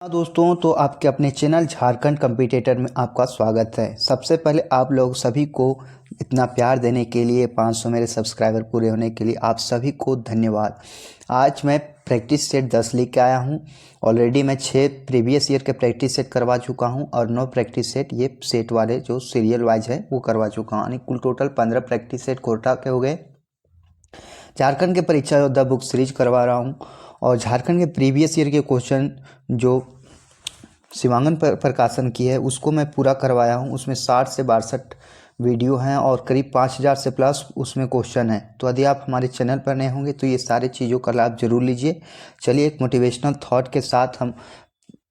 हाँ दोस्तों, तो आपके अपने चैनल झारखंड कम्पिटिटर में आपका स्वागत है। सबसे पहले आप लोग सभी को इतना प्यार देने के लिए, 500 मेरे सब्सक्राइबर पूरे होने के लिए आप सभी को धन्यवाद। आज मैं प्रैक्टिस सेट 10 लेके आया हूँ। ऑलरेडी मैं 6 प्रीवियस ईयर के प्रैक्टिस सेट करवा चुका हूँ और 9 प्रैक्टिस सेट ये सेट वाले जो सीरियल वाइज है वो करवा चुका हूँ, यानी कुल टोटल 15 प्रैक्टिस सेट कोटा के हो गए। झारखंड के परीक्षा योद्धा बुक सीरीज करवा रहा हूँ और झारखंड के प्रीवियस ईयर के क्वेश्चन जो शिवांगन प्रकाशन की है उसको मैं पूरा करवाया हूँ। उसमें 60 से 62 वीडियो हैं और करीब 5000 से प्लस उसमें क्वेश्चन है। तो यदि आप हमारे चैनल पर नए होंगे तो ये सारे चीज़ों का लाभ जरूर लीजिए। चलिए एक मोटिवेशनल थॉट के साथ हम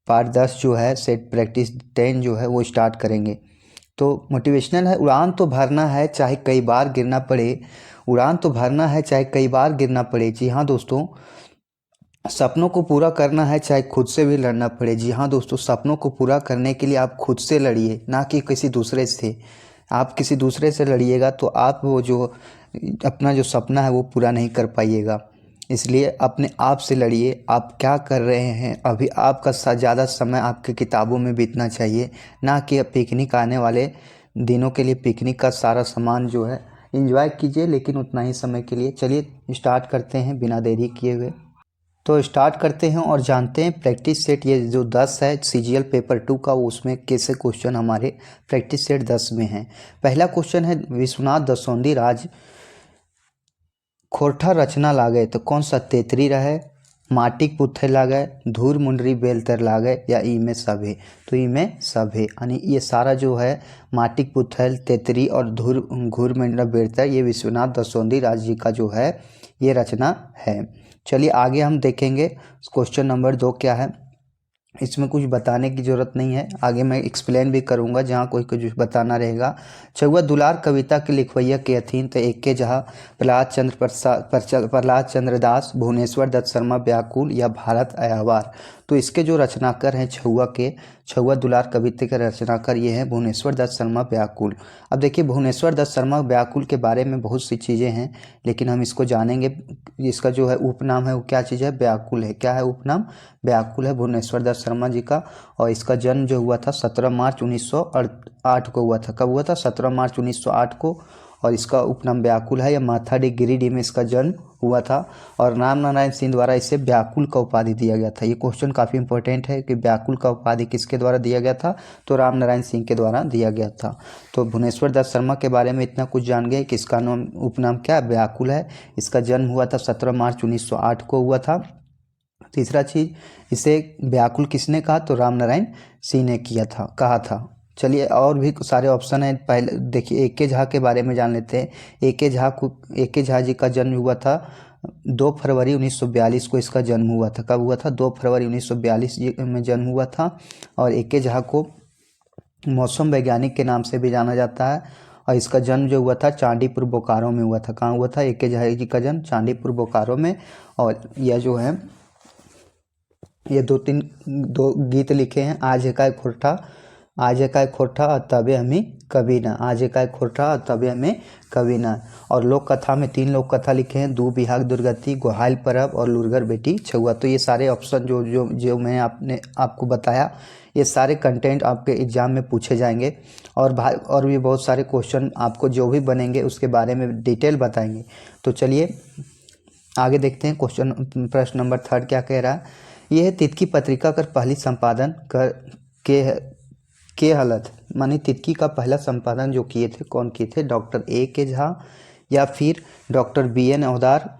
पार्ट 10 जो है सेट प्रैक्टिस 10 जो है वो स्टार्ट करेंगे। तो मोटिवेशनल है, उड़ान तो भरना है चाहे कई बार गिरना पड़े, उड़ान तो भरना है चाहे कई बार गिरना पड़े। जी हाँ दोस्तों, सपनों को पूरा करना है चाहे खुद से भी लड़ना पड़े। जी हाँ दोस्तों, सपनों को पूरा करने के लिए आप खुद से लड़िए, ना कि किसी दूसरे से। आप किसी दूसरे से लड़िएगा तो आप वो जो अपना जो सपना है वो पूरा नहीं कर पाइएगा। इसलिए अपने आप से लड़िए। आप क्या कर रहे हैं अभी, आपका ज़्यादा समय आपके किताबों में बीतना चाहिए, ना कि पिकनिक आने वाले दिनों के लिए पिकनिक का सारा सामान जो है एंजॉय कीजिए, लेकिन उतना ही समय के लिए। चलिए स्टार्ट करते हैं बिना देरी किए हुए। तो स्टार्ट करते हैं और जानते हैं प्रैक्टिस सेट ये जो 10 है सीजीएल पेपर 2 का, उसमें कैसे क्वेश्चन हमारे प्रैक्टिस सेट 10 में हैं। पहला क्वेश्चन है विश्वनाथ दसौंधी राज खोरठा रचना लागे तो कौन सा तेतरी रहे, माटिक पुथे लागे, धूर मुंडरी बेलतर लागे या ई में सब है। तो ई में सब है, यानी ये सारा जो है माटिक पुथल, तेतरी और घूर मुंडरा बेलतर ये विश्वनाथ दसौंधी राज जी का जो है ये रचना है। चलिए आगे हम देखेंगे क्वेश्चन नंबर 2 क्या है। इसमें कुछ बताने की ज़रूरत नहीं है, आगे मैं एक्सप्लेन भी करूंगा जहाँ कोई कुछ बताना रहेगा। छुआ दुलार कविता के लिखवैया के अथीन तो एक के जहाँ प्रहलाद चंद्र दास, भुवनेश्वर दत्त शर्मा व्याकुल या भारत अयावार। तो इसके जो रचनाकर हैं छुआ दुलार कविता के रचनाकर ये हैं भुवनेश्वर दत्त शर्मा व्याकुल। अब देखिए भुवनेश्वर दत्त शर्मा व्याकुल के बारे में बहुत सी चीज़ें हैं, लेकिन हम इसको जानेंगे। इसका जो है उपनाम है वो क्या चीज़ है, व्याकुल है। क्या है उपनाम, व्याकुल है भुवनेश्वर दत्त शर्मा जी का। और इसका जन्म जो हुआ था 17 मार्च 1908 को हुआ था। कब हुआ था, 17 मार्च 1908 को। और इसका उपनाम व्याकुल है। यह माथाडी गिरिडीह में इसका जन्म हुआ था और राम नारायण सिंह द्वारा इसे व्याकुल का उपाधि दिया गया था। ये क्वेश्चन काफ़ी इंपॉर्टेंट है कि व्याकुल का उपाधि किसके द्वारा दिया गया था, तो राम नारायण सिंह के द्वारा दिया गया था। तो भुवनेश्वर दत्त शर्मा के बारे में इतना कुछ जान गए कि इसका नाम उपनाम क्या व्याकुल है। इसका जन्म हुआ था 17 मार्च 1908 को हुआ था। तीसरा चीज़, इसे व्याकुल किसने कहा, तो राम नारायण सिंह ने कहा था। चलिए और भी सारे ऑप्शन हैं। पहले देखिए ए के झा के बारे में जान लेते हैं। ए के झा जी का जन्म हुआ था 2 फरवरी 1942 को इसका जन्म हुआ था। कब हुआ था, 2 फरवरी 1942 में जन्म हुआ था। और ए के झा को मौसम वैज्ञानिक के नाम से भी जाना जाता है। और इसका जन्म जो हुआ था चांदीपुर बोकारो में हुआ था। कहाँ हुआ था, ए के झा जी का जन्म चांदीपुर बोकारो में। और यह जो है ये दो गीत लिखे हैं, आज एकाएक खोरठा, आज एकाएक खोरठा और तबे हमें कभी ना, आज एकाएक खोरठा और तबे हमें कभी ना। और लोक कथा में 3 लोक कथा लिखे हैं, दू बिहाग दुर्गति, गोहाइल परब और लुरगर बेटी छुआ। तो ये सारे ऑप्शन जो मैं आपको बताया, ये सारे कंटेंट आपके एग्जाम में पूछे जाएंगे। और भी बहुत सारे क्वेश्चन आपको जो भी बनेंगे उसके बारे में डिटेल बताएंगे। तो चलिए आगे देखते हैं प्रश्न नंबर 3 क्या कह रहा है। यह है तितकी पत्रिका कर पहली संपादन के हालत, मानी तितकी का पहला संपादन जो किए थे कौन किए थे, डॉक्टर ए के झा या फिर डॉक्टर BN औदार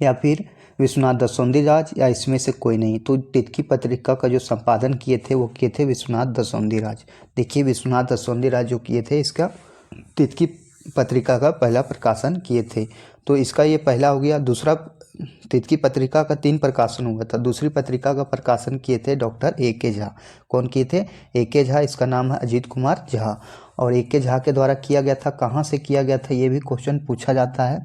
या फिर विश्वनाथ दसौंधी राज या इसमें से कोई नहीं। तो तितकी पत्रिका का जो संपादन किए थे वो किए थे विश्वनाथ दसौंधी राज। देखिए विश्वनाथ दसौंधी राज जो किए थे इसका तितकी पत्रिका का पहला प्रकाशन किए थे। तो इसका ये पहला हो गया। दूसरा, तितकी पत्रिका का 3 प्रकाशन हुआ था। दूसरी पत्रिका का प्रकाशन किए थे डॉक्टर ए के झा। कौन किए थे, ए के झा। इसका नाम है अजीत कुमार झा। और ए के झा के द्वारा किया गया था। कहाँ से किया गया था ये भी क्वेश्चन पूछा जाता है।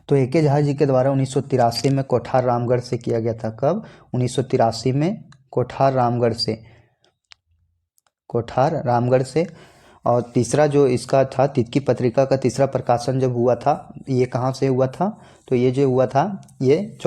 तो ए के झा जी के द्वारा 1983 में कोठार रामगढ़ से किया गया था। कब, 1983 में कोठार रामगढ़ से। और तीसरा जो इसका था तितकी पत्रिका का तीसरा प्रकाशन जब हुआ था, ये कहाँ से हुआ था, तो ये जो हुआ था ये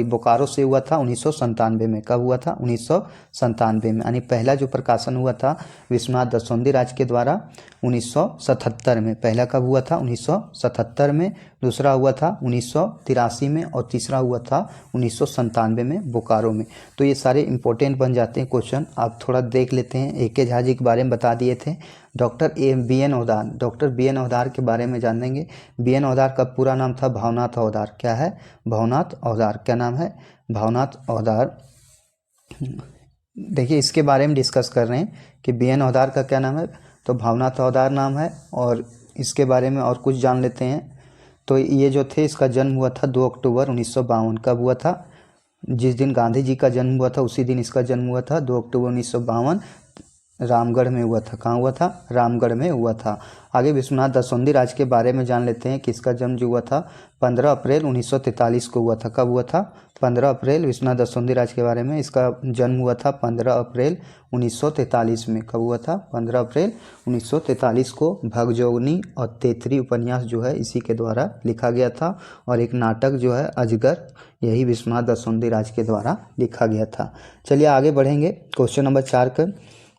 बोकारो से हुआ था 1997 में। कब हुआ था, 1997 में। यानी पहला जो प्रकाशन हुआ था विश्वनाथ दसोंधी राज के द्वारा 1977 में। पहला कब हुआ था, 1977 में। दूसरा हुआ था 1983 में और तीसरा हुआ था 1997 में बोकारो में। तो ये सारे इंपॉर्टेंट बन जाते हैं क्वेश्चन। आप थोड़ा देख लेते हैं। ए.के. झा जी के बारे में बता दिए थे। Doctor BN. ओदार के बारे में जानेंगे। बी.एन. ओदार का पूरा नाम था भावनाथ ओदार। क्या है, भावनाथ ओदार। क्या नाम है, भावनाथ ओदार। देखिए इसके बारे में डिस्कस कर रहे हैं कि बी.एन. ओदार का क्या नाम है, तो भावनाथ ओदार नाम है। और इसके बारे में और कुछ जान लेते हैं। तो ये जो थे इसका जन्म हुआ था 2 अक्टूबर 1952। कब हुआ था, जिस दिन गांधी जी का जन्म हुआ था उसी दिन इसका जन्म हुआ था। 2 अक्टूबर 1952 रामगढ़ में हुआ था। कहाँ हुआ था, रामगढ़ में हुआ था। आगे विश्वनाथ दसोंधी राज के बारे में जान लेते हैं कि इसका जन्म जो हुआ था 15 अप्रैल 1943 को हुआ था। कब हुआ था, 15 अप्रैल। विश्वनाथ दसोंधी राज के बारे में, इसका जन्म हुआ था 15 अप्रैल 1943 में। कब हुआ था, 15 अप्रैल 1943 को। भगजोगनी और तेतरी उपन्यास जो है इसी के द्वारा लिखा गया था। और एक नाटक जो है अजगर, यही विश्वनाथ दसोंधी राज के द्वारा लिखा गया था। चलिए आगे बढ़ेंगे। क्वेश्चन नंबर 4 का,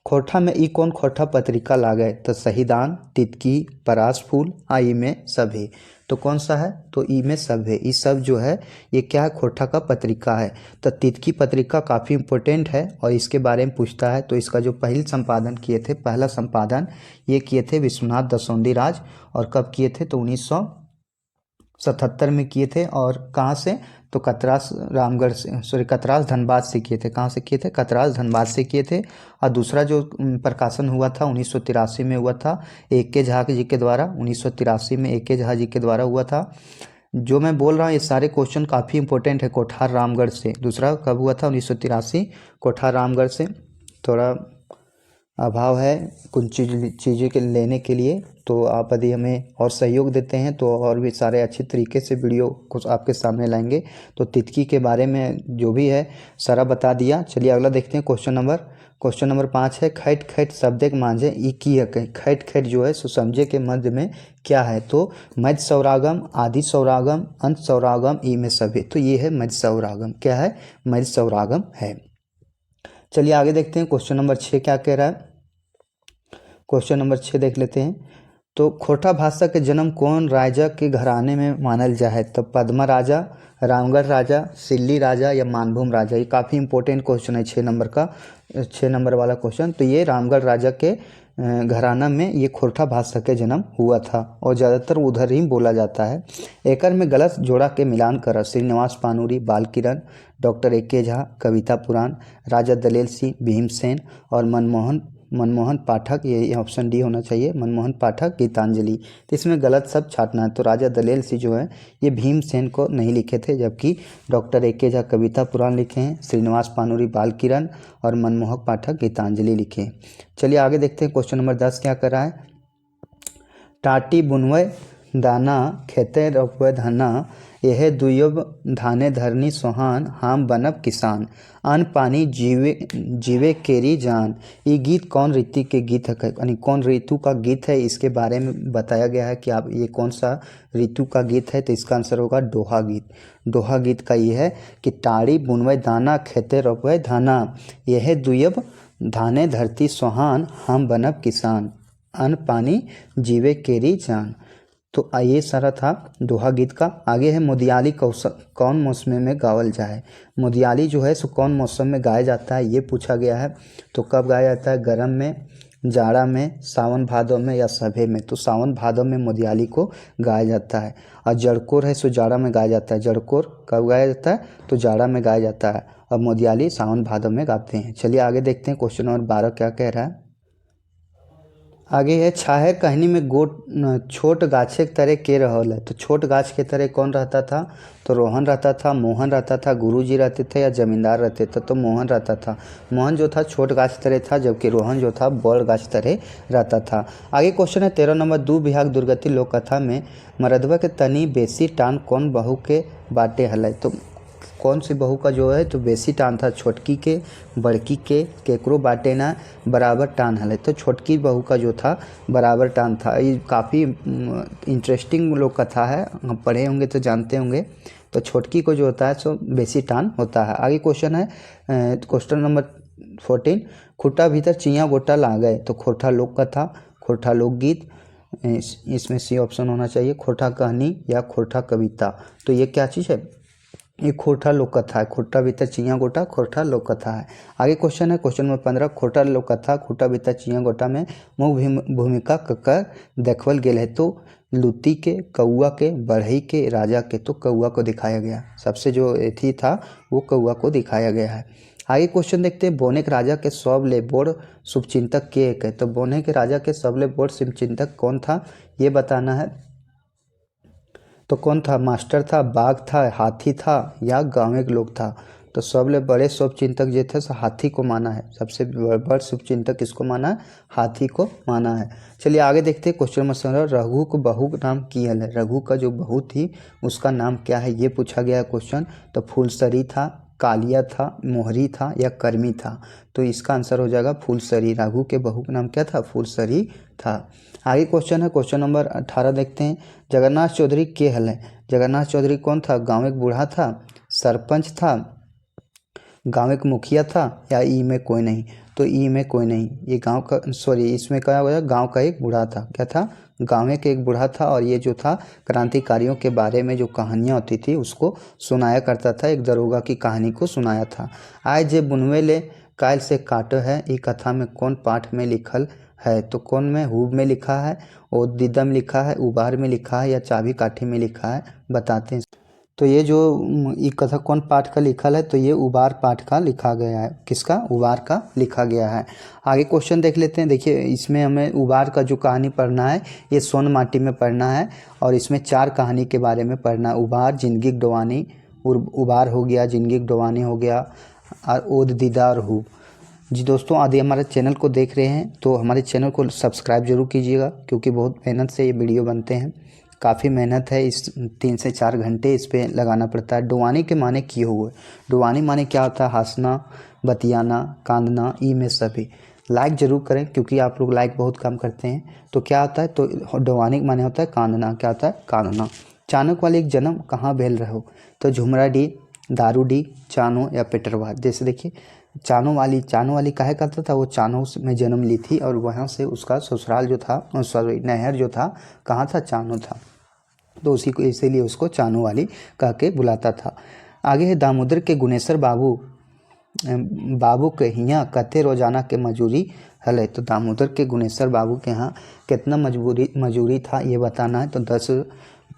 खोरठा में ई कौन खोरठा पत्रिका लागे, तो शहीदान, तितकी, परास फूल, ई में सभे। तो कौन सा है, तो ई में सभे। ई सब जो है ये क्या है, खोरठा का पत्रिका है। तो तितकी पत्रिका काफ़ी इंपॉर्टेंट है और इसके बारे में पूछता है। तो इसका जो पहला संपादन किए थे, पहला संपादन ये किए थे विश्वनाथ दसोंधी राज। और कब किए थे, तो 1977 में किए थे। और कहाँ से, तो कतरास रामगढ़ से, कतरास धनबाद से किए थे। कहाँ से किए थे, कतरास धनबाद से किए थे। और दूसरा जो प्रकाशन हुआ था 1983 में हुआ था ए.के. झा जी के द्वारा। 1983 में ए.के. झा जी के द्वारा हुआ था। जो मैं बोल रहा हूँ ये सारे क्वेश्चन काफ़ी इंपॉर्टेंट है। कोठार रामगढ़ से, दूसरा कब हुआ था, 1983 कोठार रामगढ़ से। थोड़ा अभाव है कुछ चीज़ें के लेने के लिए, तो आप यदि हमें और सहयोग देते हैं तो और भी सारे अच्छे तरीके से वीडियो कुछ आपके सामने लाएंगे। तो तितकी के बारे में जो भी है सारा बता दिया। चलिए अगला देखते हैं। क्वेश्चन नंबर 5 है, खैट खैट शब्द मांझे ई की है। खैट खैट जो है सो समझे के मध्य में क्या है, तो मध्य सौरागम, आदि सौरागम, अंत सौरागम, ई में सभी। तो ये है मध्य सौरागम। क्या है, मध्य सौरागम है। चलिए आगे देखते हैं। क्वेश्चन नंबर 6 क्या कह रहा है। क्वेश्चन नंबर 6 देख लेते हैं। तो खोरठा भाषा के जन्म कौन राजा के घराने में मानल जाए, तो पद्मा राजा, रामगढ़ राजा, सिल्ली राजा या मानभूम राजा। ये काफ़ी इंपॉर्टेंट क्वेश्चन है 6 नंबर का, 6 नंबर वाला क्वेश्चन। तो ये रामगढ़ राजा के घराना में ये खोरठा भाषा के जन्म हुआ था और ज़्यादातर उधर ही बोला जाता है। एकर में गलत जोड़ा के मिलान कर श्रीनिवास पानूरी, बाल किरण, डॉक्टर ए.के. झा, कविता पुराण, राजा दलेल सिंह, भीमसेन और मनमोहन पाठक। ये ऑप्शन डी होना चाहिए, मनमोहन पाठक, गीतांजलि। तो इसमें गलत सब छाटना है। तो राजा दलेल सिंह जो है ये भीमसेन को नहीं लिखे थे, जबकि डॉक्टर ए.के. झा कविता पुराण लिखे हैं, श्रीनिवास पानूरी बाल किरण और मनमोहन पाठक गीतांजलि लिखे। चलिए आगे देखते हैं। क्वेश्चन नंबर 10 क्या कर रहा है। टाटी बुनवे दाना, खेते रोपवे धाना, यह दुयब धाने धरनी सोहान, हम बनब किसान, अन्न पानी जीवे केरी जान। ये गीत कौन ऋतु के गीत है, यानी कौन ऋतु का गीत है, इसके बारे में बताया गया है कि आप ये कौन सा ऋतु का गीत है। तो इसका आंसर होगा दोहा गीत। दोहा गीत का ये है कि टाड़ी बुनवे दाना, खेते रोपवे धाना, यह दुयब धाने धरती सोहान, हम बनब किसान, अन्न पानी जीवे केरी जान। तो ये सारा था दोहा गीत का। आगे है मुदियाली कौन मौसम में गावल जाए। मुदियाली जो है सो कौन मौसम में गाया जाता है ये पूछा गया है। तो कब गाया जाता है, गर्म में, जाड़ा में, सावन भादों में या सभे में। तो सावन भादों में मुदियाली को गाया जाता है। और जड़कोर है सो जाड़ा में गाया जाता है। जड़कोर कब गाया जाता है, तो जाड़ा में गाया जाता है। और मुदियाली सावन भादों में गाते हैं। चलिए आगे देखते हैं। क्वेश्चन नंबर 12 क्या कह रहा है। आगे है, छाहे कहनी में छोट गाछे के तरह के रहल है। तो छोट गाछ के तरह कौन रहता था, तो रोहन रहता था, मोहन रहता था, गुरुजी रहते थे या जमींदार रहते थे। तो मोहन रहता था। मोहन जो था छोट गाछ तरह था, जबकि रोहन जो था बड़ गाछ तरह रहता था। आगे क्वेश्चन है 13 नंबर, दू बिहाग दुर्गति लोक कथा में मरदवा के तनी बेसी टान कौन बहू के बाटे हलै। तो कौन सी बहू का जो है तो बेसी टान था, छोटकी के बड़की के केकरो बाटे ना बराबर टान हले। तो छोटकी बहू का जो था बराबर टान था। ये काफ़ी इंटरेस्टिंग लोग कथा है, हम पढ़े होंगे तो जानते होंगे। तो छोटकी को जो होता है सो बेसी टान होता है। आगे क्वेश्चन है क्वेश्चन नंबर 14, खुट्टा भीतर चियाँ गोटा ला गए। तो खोरठा लोक कथा, खोरठा लोकगीत, इसमें सी ऑप्शन होना चाहिए, खोरठा कहानी या खोरठा कविता। तो ये क्या चीज़ है, ये खोरठा लोक कथा है। खुट्टा भीतर चियाँ गोटा खोरठा लोक कथा है। आगे क्वेश्चन है क्वेश्चन नंबर 15, खोरठा लोक कथा खुट्टा भीतर चियाँ गोटा में मुख्य भूमिका ककर देखवल गेल है। तो लुती के, कौआ के, बढ़ई के, राजा के। तो कौआ को दिखाया गया, सबसे जो एथी था वो कौआ को दिखाया गया है। आगे क्वेश्चन देखते हैं, बोने के राजा के सबले बोड़ शुभचिंतक के एक है। तो बोने के राजा के सबले बोड़ शुभचिंतक कौन था ये बताना है। तो कौन था, मास्टर था, बाघ था, हाथी था या गाँव के लोग था। तो सबले बड़े शुभचिंतक जो थे सो हाथी को माना है, सबसे बड़ा शुभचिंतक किसको माना है, हाथी को माना है। चलिए आगे देखते हैं क्वेश्चन नंबर 17, रघु को बहू का नाम की है। रघु का जो बहू थी उसका नाम क्या है ये पूछा गया है क्वेश्चन। तो फूलसरी था, कालिया था, मोहरी था या कर्मी था। तो इसका आंसर हो जाएगा फूलसरी। रघु के बहू का नाम क्या था, फूलसरी था। आगे क्वेश्चन है क्वेश्चन नंबर 18 देखते हैं, जगन्नाथ चौधरी के हल है। जगन्नाथ चौधरी कौन था, गाँव एक बूढ़ा था, सरपंच था, गाँव एक मुखिया था या ई में कोई नहीं। तो ई में कोई नहीं, ये गांव का इसमें क्या हुआ, गांव का एक बूढ़ा था। क्या था, गाँव के एक बूढ़ा था और ये जो था क्रांतिकारियों के बारे में जो कहानियाँ होती थी उसको सुनाया करता था, एक दरोगा की कहानी को सुनाया था। आय जे बुनवे ले कायल से काटो है, ये कथा में कौन पाठ में लिखल है। तो कौन में, हुब में लिखा है, और दिदम लिखा है, उबार में लिखा है या चाबी काठी में लिखा है, बताते हैं। तो ये जो ये कथा कौन पाठ का लिखल है, तो ये उबार पाठ का लिखा गया है। किसका, उबार का लिखा गया है। आगे क्वेश्चन देख लेते हैं। देखिए इसमें हमें उबार का जो कहानी पढ़ना है ये सोन माटी में पढ़ना है और इसमें 4 कहानी के बारे में पढ़ना है। उबार, जिंदगी डोवानी, उबार हो गया, जिंदगी डोवानी हो गया, और ओद दीदा और हुब। जी दोस्तों, यदि हमारे चैनल को देख रहे हैं तो हमारे चैनल को सब्सक्राइब जरूर कीजिएगा, क्योंकि बहुत मेहनत से ये वीडियो बनते हैं। काफ़ी मेहनत है, इस 3 से 4 घंटे इस पे लगाना पड़ता है। डुवानी के माने किए हुए, डुवानी माने क्या होता है, हंसना, बतियाना, कांदना, ई में सभी। लाइक जरूर करें क्योंकि आप लोग लाइक बहुत कम करते हैं। तो क्या होता है, तो डुवानी माने होता है कांदना। क्या होता है, कांदना। चाणक वाले एक जन्म कहाँ भेल रहो। तो झुमराडी, दारूडी, चानो या पेटरवार। जैसे देखिए चानो वाली काहे करता था, वो चानो में जन्म ली थी और वहाँ से उसका ससुराल जो था, सॉरी नहर जो था कहाँ था, चानो था। तो उसी को इसीलिए उसको चानो वाली कह के बुलाता था। आगे है दामोदर के गुनेश्वर बाबू के यहाँ कते रोजाना के मजूरी हले। तो दामोदर के गुनेश्वर बाबू के यहाँ कितना मजूरी था ये बताना है। तो 10,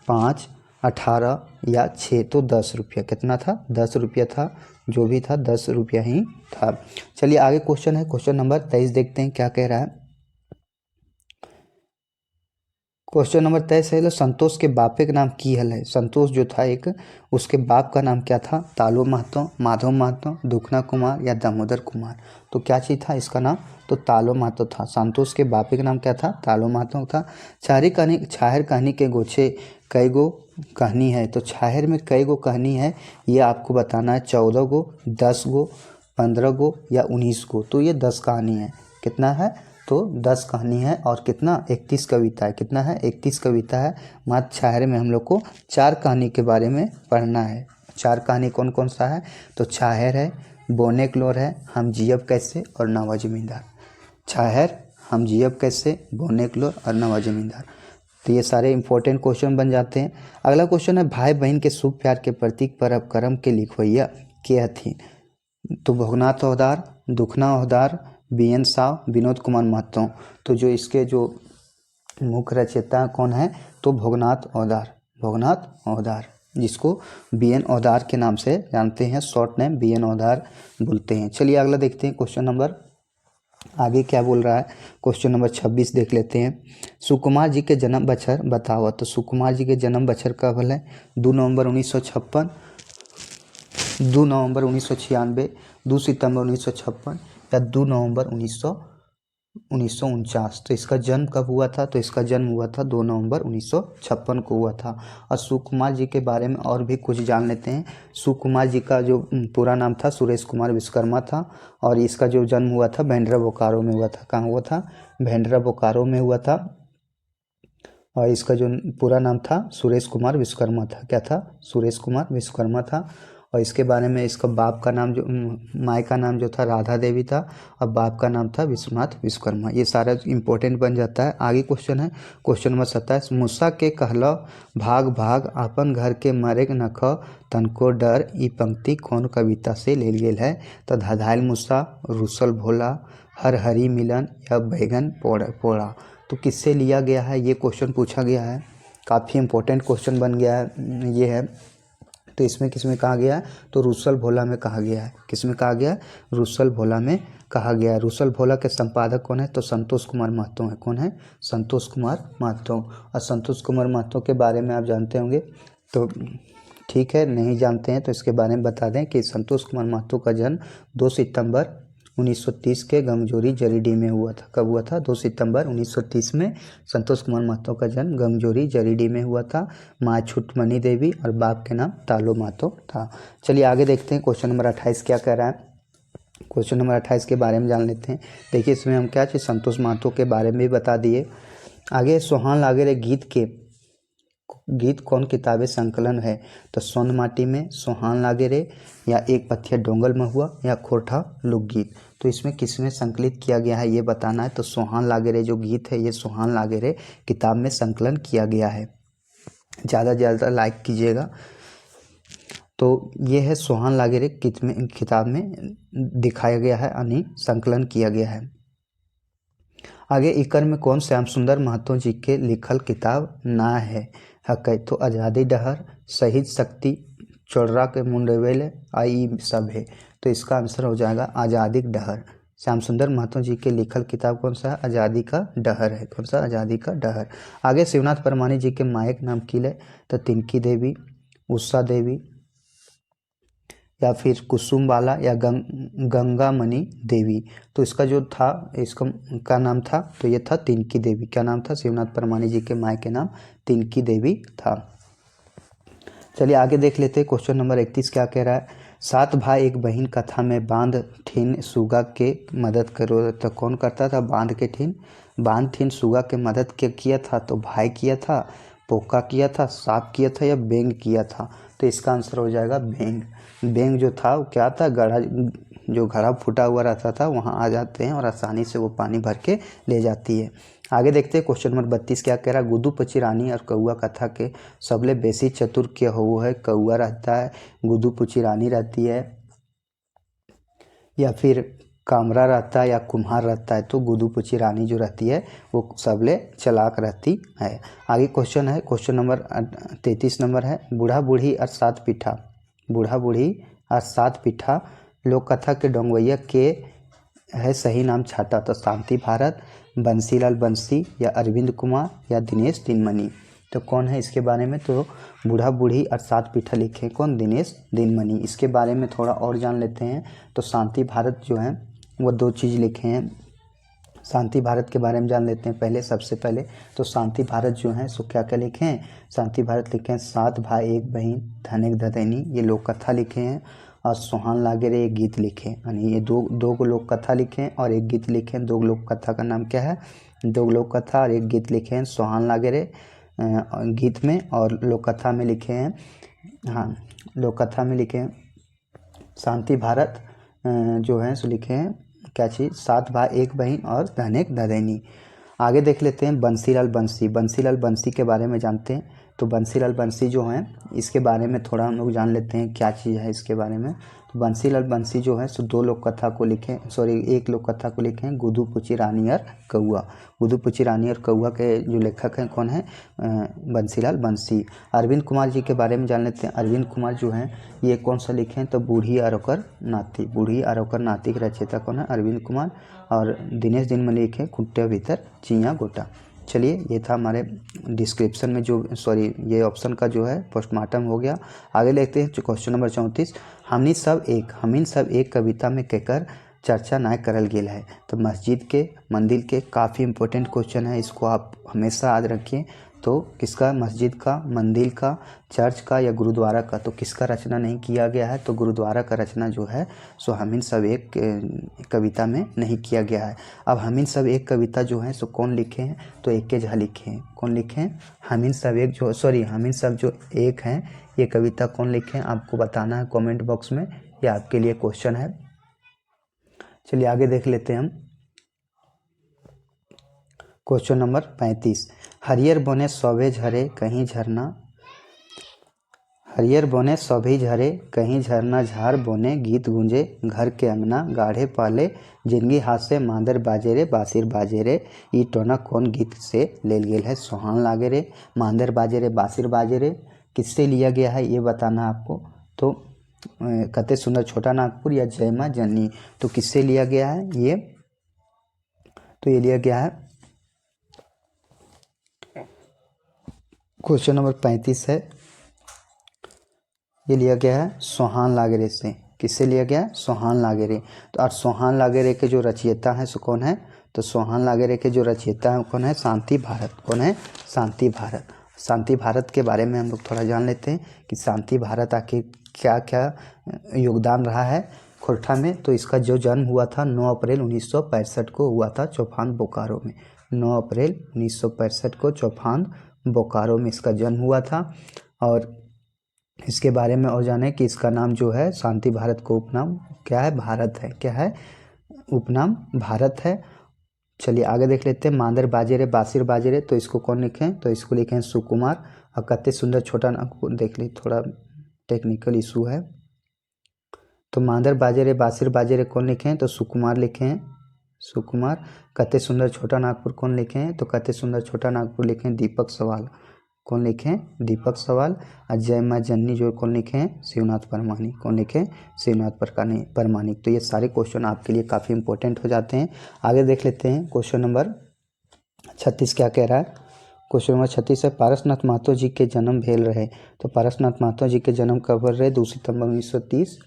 5, 18 या 6। तो 10 रुपया। कितना था, 10 रुपया था, जो भी था 10 रुपया ही था। चलिए आगे क्वेश्चन है क्वेश्चन नंबर 23 देखते हैं क्या कह रहा है। क्वेश्चन नंबर 23 है, संतोष के बापे का नाम की हल है। संतोष जो था एक, उसके बाप का नाम क्या था, तालो महतो, माधव महतो, दुखना कुमार या दामोदर कुमार। तो क्या चीज़ था इसका नाम, तो तालो महतो था। संतोष के बापे का नाम क्या था, तालो महतो था। छाहर कहानी के गोछे कई गो कहानी है। तो छाहर में कई गो कहानी है ये आपको बताना है। 14 गो, 10 गो, 15 गो या 19 गो। तो ये 10 कहानी है। कितना है, तो 10 कहानी है और कितना, 31 कविता है। कितना है, 31 कविता है। मात्र छाहर में हम लोग को 4 कहानी के बारे में पढ़ना है। 4 कहानी कौन कौन सा है, तो छाहर है, बोने क्लोर है, हम जियब कैसे और नवा जमींदार। छाहर, हम जियब कैसे, बोने क्लोर और नवा जमींदार। तो ये सारे इंपॉर्टेंट क्वेश्चन बन जाते हैं। अगला क्वेश्चन है, भाई बहन के शुभ प्यार के प्रतीक पर अब कर्म के लिखवैया के हथिन। तो भोगनाथ ओहदार, दुखना ओहदार, BN साव, विनोद कुमार महतो। तो जो इसके जो मुख्य रचयिता कौन है, तो भोगनाथ ओहदार, जिसको BN ओहदार के नाम से जानते हैं, शॉर्ट नेम BN ओहदार बोलते हैं। चलिए अगला देखते हैं क्वेश्चन नंबर, आगे क्या बोल रहा है। क्वेश्चन नंबर 26 देख लेते हैं। सुकुमार जी के जन्म बछर बताओ। तो सुकुमार जी के जन्म बछर कब है, 2 नवंबर 1956, 2 नवंबर 1996, 2 सितंबर 1956 या 2 नवंबर 1900 1949। तो इसका जन्म कब हुआ था? तो इसका जन्म हुआ था 2 नवंबर 1956 को हुआ था। और सुकुमार जी के बारे में और भी कुछ जान लेते हैं। सुकुमार जी का जो पूरा नाम था सुरेश कुमार विश्वकर्मा था, और इसका जो जन्म हुआ था भेंडरा बोकारो में हुआ था। कहाँ हुआ था? भेंडरा बोकारो में हुआ था। और इसका जो पूरा नाम था सुरेश कुमार विश्वकर्मा था। क्या था? सुरेश कुमार विश्वकर्मा था। और इसके बारे में इसका बाप का नाम जो माँ का नाम जो था राधा देवी था, और बाप का नाम था विश्वनाथ विश्वकर्मा। ये सारा इंपॉर्टेंट बन जाता है। आगे क्वेश्चन है क्वेश्चन नंबर 27। मूसा के कहलो भाग भाग अपन घर के मरे नख तनको डर, ई पंक्ति कौन कविता से लेल गेल है? तो धधाइल मूसा, रूसल भोला, हर हरी मिलन या बैगन पोड़ा। तो किससे लिया गया है? ये क्वेश्चन पूछा गया है। काफ़ी इंपॉर्टेंट क्वेश्चन बन गया है ये है। तो इसमें किसमें कहा गया है? तो रूसल भोला में कहा गया है। किसमें कहा गया है? रूसल भोला में कहा गया है। रूसल भोला के संपादक कौन है? तो संतोष कुमार महतो है। कौन है? संतोष कुमार महतो। और संतोष कुमार महतो के बारे में आप जानते होंगे, तो ठीक है, नहीं जानते हैं तो इसके बारे में बता दें कि संतोष कुमार महतो का जन्म 2 सितंबर 1930 के गंगजोरी जरीडीह में हुआ था। कब हुआ था? 2 सितंबर 1930 में संतोष कुमार महतो का जन्म गंगजोरी जरीडीह में हुआ था। माँ छुटमनी देवी और बाप के नाम तालो महतो था। चलिए आगे देखते हैं क्वेश्चन नंबर 28 क्या कह रहा है। क्वेश्चन नंबर 28 के बारे में जान लेते हैं। देखिए इसमें हम क्या चीज़ संतोष महतो के बारे में भी बता दिए। आगे सोहान लागेरे गीत कौन किताबें संकलन है? तो सोन माटी में, सोहान लागेरे, या एक पथिया डोंगल महुआ, या खोरठा लोकगीत। तो इसमें किसमें संकलित किया गया है ये बताना है। तो सोहान लागेरे जो गीत है ये सोहान लागेरे किताब में संकलन किया गया है। ज़्यादा से ज़्यादा लाइक कीजिएगा। तो ये है सोहान लागेरे किताब में दिखाया गया है, यानी संकलन किया गया है। आगे इकर में कौन श्याम सुंदर महतो जी के लिखल किताब ना है? हकै तो आज़ादी डहर, शहीद शक्ति, चोर्रा के मुंडेवेले, आई सब है। तो इसका आंसर हो जाएगा आज़ादी डहर। श्याम सुंदर महतो जी के लिखल किताब कौन सा है? आज़ादी का डहर है। कौन सा? आज़ादी का डहर। आगे शिवनाथ परमानी जी के मायक नाम की ले? तो तिनकी देवी, उषा देवी, या फिर कुसुम बाला, या गंगामणि देवी। तो इसका जो था इसका का नाम था तो ये था तिनकी देवी। क्या नाम था? शिवनाथ परमानी जी के माँ के नाम तिनकी देवी था। चलिए आगे देख लेते हैं क्वेश्चन नंबर 31 क्या कह रहा है। 7 भाई एक बहन कथा में बांध ठीन सुगा के मदद करो। तो कौन करता था? बांध ठीन सुगा के मदद के किया था? तो भाई किया था, पोका किया था, सांप किया था, या बेंग किया था? तो इसका आंसर हो जाएगा बेंग। बेंग जो था वो क्या था? जो घड़ा फूटा हुआ रहता था वहाँ आ जाते हैं और आसानी से वो पानी भर के ले जाती है। आगे देखते हैं क्वेश्चन नंबर 32 क्या कह रहा है। गुदू पची रानी और कौआ कथा के सबले बेसी चतुर के हो है? कौआ रहता है, गुदू पुची रानी रहती है, या फिर कामरा रहता है, या कुम्हार रहता है? तो गुदू पुची रानी जो रहती है वो सबले चलाक रहती है। आगे क्वेश्चन है क्वेश्चन नंबर 33 नंबर है। बूढ़ा बूढ़ी और 7 पीठा, बूढ़ा बूढ़ी और 7 पीठा लोक कथा के डोंगवैया के है सही नाम छाटा? तो शांति भारत, बंसीलाल बंसी, या अरविंद कुमार, या दिनेश दिनमणि। तो कौन है इसके बारे में? तो बूढ़ा बूढ़ी और 7 पीठा लिखे कौन? दिनेश दिनमणि। इसके बारे में थोड़ा और जान लेते हैं। तो शांति भारत जो है वो 2 चीज़ लिखे हैं। शांति भारत के बारे में जान लेते हैं पहले। सबसे पहले तो शांति भारत जो है सो क्या क्या लिखे हैं? शांति भारत लिखे हैं 7 भाई एक बहन, धनिक धदैनी, ये लोक कथा लिखे हैं। और सोहान लागेरे एक गीत लिखे, यानी ये दो लोक कथा लिखे हैं और एक गीत लिखे हैं। 2 लोक कथा का नाम क्या है? 2 लोक कथा और एक गीत लिखे हैं सोहान लागेरे गीत में, और लोक कथा में लिखे हैं, हाँ लोक कथा में लिखे हैं शांति भारत जो है सो लिखे हैं क्या चीज़? 7 भाई एक बहन और धनिक धदैनी। आगे देख लेते हैं बंसीलाल बंसी। बंसीलाल बंसी के बारे में जानते हैं। तो बंसीलाल बंसी जो हैं इसके बारे में थोड़ा हम लोग जान लेते हैं क्या चीज़ है इसके बारे में। तो बंसीलाल बंसी जो है सो 2 लोक कथा को लिखे, एक लोक कथा को लिखे हैं गुदू पुची रानी और कौआ। गुदू पुची रानी और कौआ के जो लेखक हैं कौन है? बंसीलाल बंसी। अरविंद कुमार जी के बारे में जान लेते हैं। अरविंद कुमार जो हैं ये कौन सा लिखे हैं? तो बूढ़ी और ओकर नाती। बूढ़ी और ओकर नाती के रचयिता कौन है? अरविंद कुमार। और दिनेश दिनमणि लिखे खुट्टे भीतर चियाँ गोटा। चलिए ये था हमारे डिस्क्रिप्शन में जो ये ऑप्शन का जो है पोस्टमार्टम हो गया। आगे लेते हैं क्वेश्चन नंबर 34। हमिन सब एक कविता में कहकर चर्चा ना करल गेल है। तो मस्जिद के, मंदिर के काफ़ी इंपॉर्टेंट क्वेश्चन है, इसको आप हमेशा याद रखिए। तो किसका, मस्जिद का, मंदिर का, चर्च का या गुरुद्वारा का, तो किसका रचना नहीं किया गया है? तो गुरुद्वारा का रचना जो है सो हम इन सब एक कविता में नहीं किया गया है। अब हम इन सब एक कविता जो है सो कौन लिखे हैं? तो एक के झा लिखे हैं। कौन लिखे हैं? हम इन सब एक जो, सॉरी, हम इन सब जो एक हैं, ये कविता कौन लिखे हैं आपको बताना है कमेंट बॉक्स में, ये आपके लिए क्वेश्चन है। चलिए आगे देख लेते हैं हम। क्वेश्चन नंबर 35, हरियर बने सभे झरे कहीं झरना, हरियर बने सभी झरे कहीं झरना, झार बने गीत गूंजे घर के अंगना, गाढ़े पाले जिंदगी हाथ से मांदर बाजे रे बासिर बाजे रे, ई टोना कौन गीत से लेल गेल है? सोहान लागे रे, मांदर बाजे रे, बासिर बाजे रे, किससे लिया गया है ये बताना आपको। तो कते सुंदर छोटा नागपुर या जय मां जननी, तो किससे लिया गया है ये? तो ये लिया गया है, क्वेश्चन नंबर 35 है, ये लिया गया है सोहान लागेरे से। किससे लिया गया? सोहान लागेरे। तो और सोहान लागेरे के जो रचयिता हैं सो कौन है? तो सोहान लागेरे के जो रचयिता हैं कौन है? शांति भारत। कौन है? शांति भारत। शांति भारत के बारे में हम लोग थोड़ा जान लेते हैं कि शांति भारत आखिर क्या क्या योगदान रहा है खोरठा में। तो इसका जो जन्म हुआ था 9 अप्रैल 1965 को हुआ था चौफान बोकारो में। 9 अप्रैल 1965 को चौफान बोकारो में इसका जन्म हुआ था। और इसके बारे में और जाने कि इसका नाम जो है शांति भारत को उपनाम क्या है? भारत है। क्या है? उपनाम भारत है। चलिए आगे देख लेते हैं। मांदर बाजे रे बासिर बाजे रे, तो इसको कौन लिखे हैं? तो इसको लिखे हैं सुकुमार। और कत्ते सुंदर छोटा नागपुर, देख ली, थोड़ा टेक्निकल इशू है। तो मांदर बाजे रे बासिर बाजे रे कौन लिखे हैं? तो सुकुमार लिखे हैं, सुकुमार। कत्ते सुंदर छोटा नागपुर कौन लिखे हैं? तो कत्ते सुंदर छोटा नागपुर लिखे हैं दीपक सवाल। कौन लिखे हैं? दीपक सवाल। और जय मां जननी जो कौन लिखे हैं? शिवनाथ परमानिक। कौन लिखे हैं? शिवनाथ परमानिक। तो ये सारे क्वेश्चन आपके लिए काफ़ी इंपॉर्टेंट हो जाते हैं। आगे देख लेते हैं क्वेश्चन नंबर 36 क्या कह रहा है। क्वेश्चन नंबर 36 है, पारसनाथ महतो जी के जन्म भेल रहे। तो पारसनाथ महतो जी के जन्म कब रहे? 2 सितंबर 1930,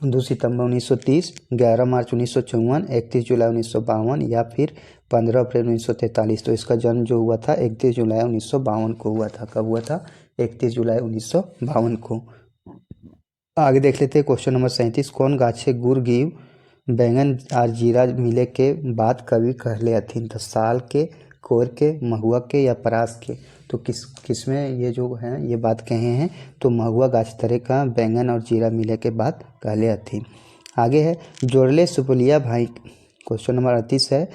2 सितंबर 1930, 11 मार्च 1954, 31 जुलाई 1952 या फिर 15 अप्रैल 1943। तो इसका जन्म जो हुआ था 31 जुलाई 1952 को हुआ था। कब हुआ था? 31 जुलाई 1952 को। आगे देख लेते हैं क्वेश्चन नंबर 37, कौन गाछे गुड़ घी बैंगन और जीरा मिले के बाद कवि कहले हथिन? तो साल के, कोर के, महुआ के या परास के। तो किस में ये जो है ये बात कहे हैं? तो महुआ गाछ तरे का बैंगन और जीरा मिले के बाद कहले हथिन। आगे है, जोड़ले सुपलिया भाई। क्वेश्चन नंबर 38 है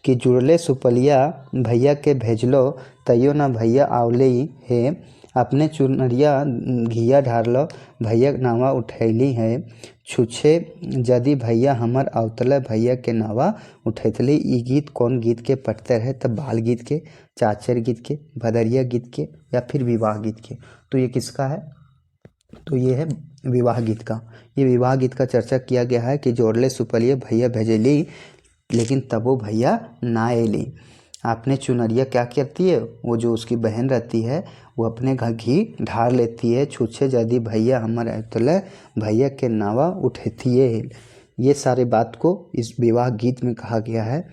कि जुड़ले सुपलिया भैया के भेजलो तैयो ना भैया आवले है, अपने चुनरिया घिया ढारलो भैया नावा उठैली है, छुछे यदि भैया हमर अवतल भैया के नावा उठैतली। ई गीत कौन गीत के पटतर है? तब बाल गीत के, चाचर गीत के, भदरिया गीत के या फिर विवाह गीत के। तो ये किसका है? तो ये है विवाह गीत का। ये विवाह गीत का चर्चा किया गया है कि जोड़ले सुपलिए भैया भेजली लेकिन तब वो भैया ना एली। आपने चुनरिया क्या करती है? वो जो उसकी बहन रहती है वो अपने घर घी ढार लेती है, छुछे यदि भैया हमारे अतुल भैया के नावा उठेती है। ये सारे बात को इस विवाह गीत में कहा गया है।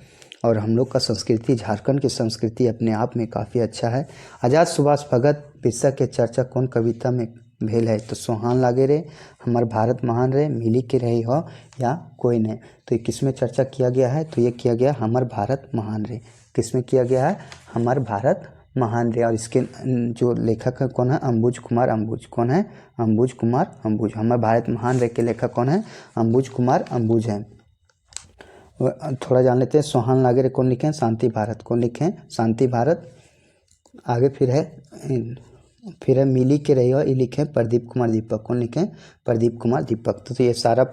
और हम लोग का संस्कृति, झारखंड की संस्कृति अपने आप में काफ़ी अच्छा है। आज़ाद सुभाष भगत बिरसा के चर्चा कौन कविता में भेल है? तो सोहान लागे रे, हमार भारत महान रे, मिली के रही हो या कोई नहीं। तो ये किस में चर्चा किया गया है? तो ये किया गया हमार भारत महान रे। किस में किया गया है? हमार भारत महान रे। और इसके जो लेखक है कौन है? अंबुज कुमार अंबुज। कौन है? अंबुज कुमार अंबुज। हमार भारत महान रे के लेखक कौन है? अंबुज कुमार अंबुज हैं। थोड़ा जान लेते हैं। सोहान लागे रे कौन लिखे हैं? शांति भारत। कौन लिखे हैं? शांति भारत। आगे फिर है मिली के रही हो, ये लिखे प्रदीप कुमार दीपक। कौन लिखे? प्रदीप कुमार दीपक। तो ये सारा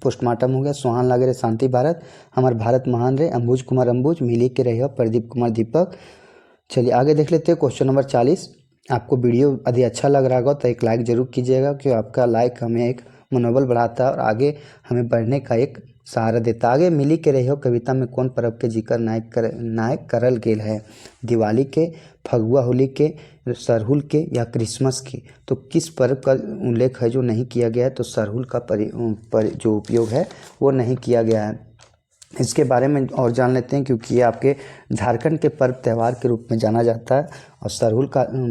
पोस्टमार्टम हो गया। सोहान लागे रे शांति भारत, हमार भारत महान रे अंबुज कुमार अंबुज, मिली के रही हो प्रदीप कुमार दीपक। चलिए आगे देख लेते हैं क्वेश्चन नंबर 40। आपको वीडियो यदि अच्छा लग रहा होगा तो एक लाइक ज़रूर कीजिएगा, क्योंकि आपका लाइक हमें एक मनोबल बढ़ाता है और आगे हमें बढ़ने का एक सहारा देता। आगे मिली के रहियो कविता में कौन पर्व के जिक्र नायक करल गेल है? दिवाली के, फगुआ होली के, सरहुल के या क्रिसमस के? तो किस पर्व का उल्लेख है जो नहीं किया गया है? तो सरहुल का जो उपयोग है वो नहीं किया गया है। इसके बारे में और जान लेते हैं, क्योंकि ये आपके झारखंड के पर्व त्यौहार के रूप में जाना जाता है। और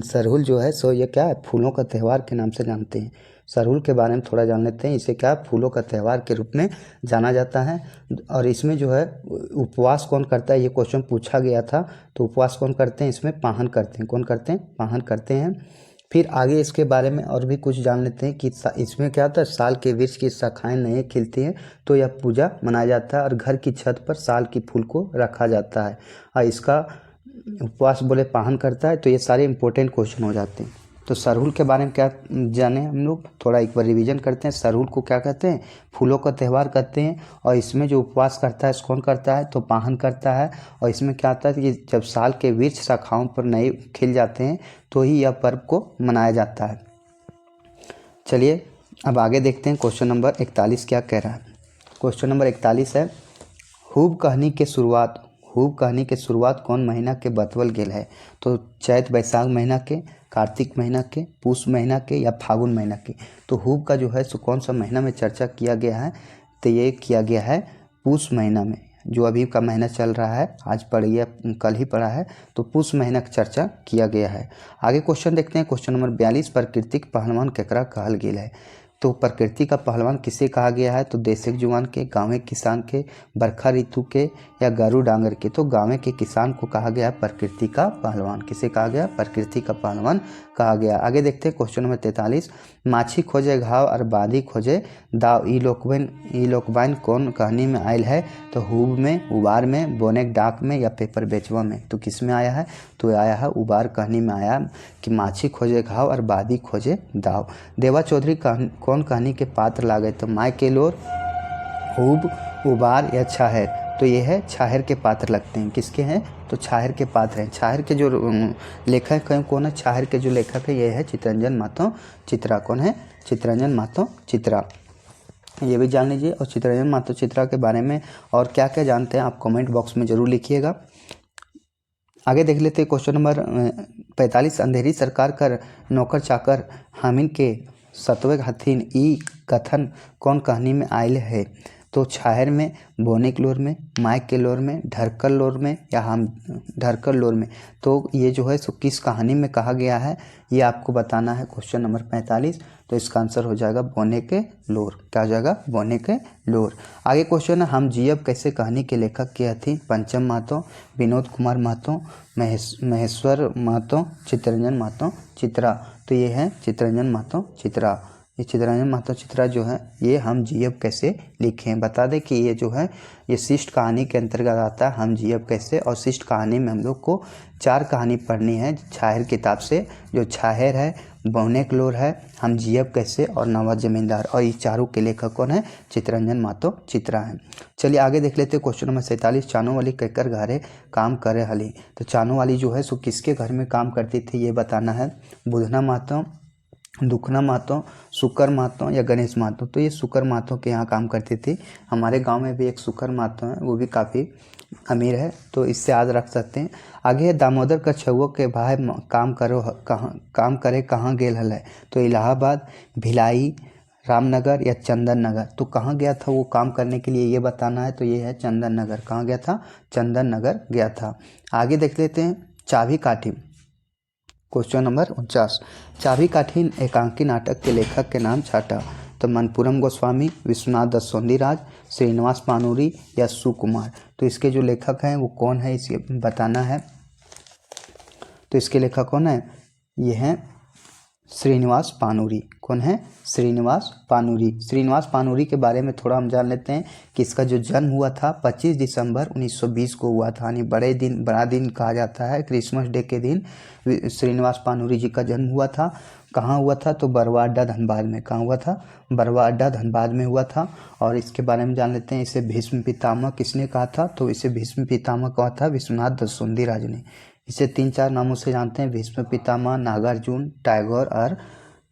सरहुल जो है सो ये क्या है, फूलों का त्यौहार के नाम से जानते हैं। सरहुल के बारे में थोड़ा जान लेते हैं। इसे क्या, फूलों का त्यौहार के रूप में जाना जाता है। और इसमें जो है उपवास कौन करता है, ये क्वेश्चन पूछा गया था। तो उपवास कौन करते हैं इसमें? पाहन करते हैं। कौन करते हैं? पाहन करते हैं। फिर आगे इसके बारे में और भी कुछ जान लेते हैं कि इसमें क्या होता है, साल के वृक्ष की शाखाएं नहीं खिलती हैं तो यह पूजा मनाया जाता है। और घर की छत पर साल की फूल को रखा जाता है। और इसका उपवास बोले पाहन करता है। तो ये सारे इंपॉर्टेंट क्वेश्चन हो जाते हैं। तो सरहुल के बारे में क्या जाने हम लोग, थोड़ा एक बार रिवीजन करते हैं। सरहुल को क्या कहते हैं? फूलों का त्यौहार कहते हैं। और इसमें जो उपवास करता है कौन करता है? तो पाहन करता है। और इसमें क्या आता है कि जब साल के वृक्ष शाखाओं पर नए खिल जाते हैं तो ही यह पर्व को मनाया जाता है। चलिए अब आगे देखते हैं क्वेश्चन नंबर 41 क्या कह रहा है। क्वेश्चन नंबर 41 है, हूब कहनी के शुरुआत कौन महीना के बतवल गेल है? तो चैत वैशाख महीना के, कार्तिक महीना के, पूस महीना के या फागुन महीना के? तो हूब का जो है सो कौन सा महीना में चर्चा किया गया है? तो ये किया गया है पूस महीना में, जो अभी का महीना चल रहा है, आज पढ़ गया, कल ही पढ़ा है। तो पूस महीना की चर्चा किया गया है। आगे क्वेश्चन देखते हैं। क्वेश्चन नंबर 42, प्राकृतिक पहलवान केकरा कहल गेल है? तो प्रकृति का पहलवान किसे कहा गया है? तो देशक जुआन के, गाँव किसान के, बरखा ऋतु के या गारू डांगर के? तो गाँव के किसान को कहा गया प्रकृति का पहलवान। किसे कहा गया? प्रकृति का पहलवान कहा गया। आगे देखते हैं क्वेश्चन नंबर 43, माछी खोजे घाव और बादी खोजे दाव, ई लोकबाइन कौन कहानी में आयल है? तो हूब में, उबार में, बोनेक डाक में या पेपर बेचवा में? तो किस में आया है? तो आया है उबार कहानी में आया कि माछी खोजे घाव और बादी खोजे दाव। देवा चौधरी कौन कहानी के पात्र लागे? तो माय के लोर, हूब, उबार या छाहर? तो ये है छाहर के पात्र लगते हैं। किसके हैं? तो छाहर के पात्र हैं। छाहर के जो लेखक हैं कौन है? छाहर के जो लेखक है ये है चित्तरंजन महतो चित्रा। कौन है? चित्तरंजन महतो चित्रा। ये भी जान लीजिए। और चित्तरंजन महतो चित्रा के बारे में और क्या क्या जानते हैं आप कमेंट बॉक्स में ज़रूर लिखिएगा। आगे देख लेते हैं क्वेश्चन नंबर 45, अंधेरी सरकार कर नौकर चाकर हामिन के सतवें हथिन, ई कथन कौन कहानी में आयल है? तो छाहर में, बोनेक लोर में, माइक के लोर में, ढरकल लोर में या हम ढरकल लोर में? तो ये जो है सो किस कहानी में कहा गया है ये आपको बताना है। क्वेश्चन नंबर 45, तो इसका आंसर हो जाएगा बोने के लोर। क्या हो जाएगा? बोने के लोर। आगे क्वेश्चन है, हम जियब कैसे कहानी के लेखक के हथिन? पंचम महतो, विनोद कुमार महतो, महेश्वर महतो, चित्तरंजन महतो चित्रा? तो ये है चित्तरंजन महतो चित्रा। ये चित्तरंजन महतो चित्रा जो है ये हम जियब कैसे लिखे हैं। बता दें कि ये जो है ये शिष्ट कहानी के अंतर्गत आता है, हम जियब कैसे। और शिष्ट कहानी में हम लोग को 4 कहानी पढ़नी है छाहर किताब से। जो छाहर है, बोनेक लोर है, हम जियब कैसे और नवा जमींदार। और ये चारों के लेखक कौन है? चित्तरंजन महतो चित्रा हैं। चलिए आगे देख लेते हैं क्वेश्चन नंबर 47, चानो वाली केकर घरे काम करे हली? तो चानो वाली जो है सो किसके घर में काम करती थी ये बताना है। बुधना महतो, दुखना महतो, सुकर महतो या गणेश महतो? तो ये सुकर महतो के यहाँ काम करती थी। हमारे गांव में भी एक सुकर महतो है, वो भी काफ़ी अमीर है, तो इससे याद रख सकते हैं। आगे है, दामोदर का छुओ के भाई काम करे कहाँ गेल हल है? तो इलाहाबाद, भिलाई, रामनगर या चंदन नगर? तो कहाँ गया था वो काम करने के लिए ये बताना है। तो ये है चंदन नगर। कहाँ गया था? चंदन नगर गया था। आगे देख लेते हैं चाबी काठी। क्वेश्चन नंबर 49, चाबी काठी एकांकी नाटक के लेखक के नाम छाटा? तो मनपुरम गोस्वामी, विश्वनाथ दत्त सोंदीराज, श्रीनिवास पानूरी या सुकुमार? तो इसके जो लेखक हैं वो कौन है इसे बताना है। तो इसके लेखक कौन है? ये हैं श्रीनिवास पानूरी। कौन है? श्रीनिवास पानूरी। श्रीनिवास पानूरी के बारे में थोड़ा हम जान लेते हैं कि इसका जो जन्म हुआ था 25 दिसंबर 1920 को हुआ था। यानी बड़ा दिन कहा जाता है। क्रिसमस डे के दिन श्रीनिवास पानूरी जी का जन्म हुआ था। कहाँ हुआ था? तो बरवा अड्डा धनबाद में। कहाँ हुआ था? बरवा अड्डा धनबाद में हुआ था। और इसके बारे में जान लेते हैं, इसे भीष्म पितामह किसने कहा था? तो इसे भीष्म पितामह कहा था विश्वनाथ दत्त सोंदीराज ने। इसे 3-4 नामों से जानते हैं, भीष्म पितामह, नागार्जुन, टैगोर और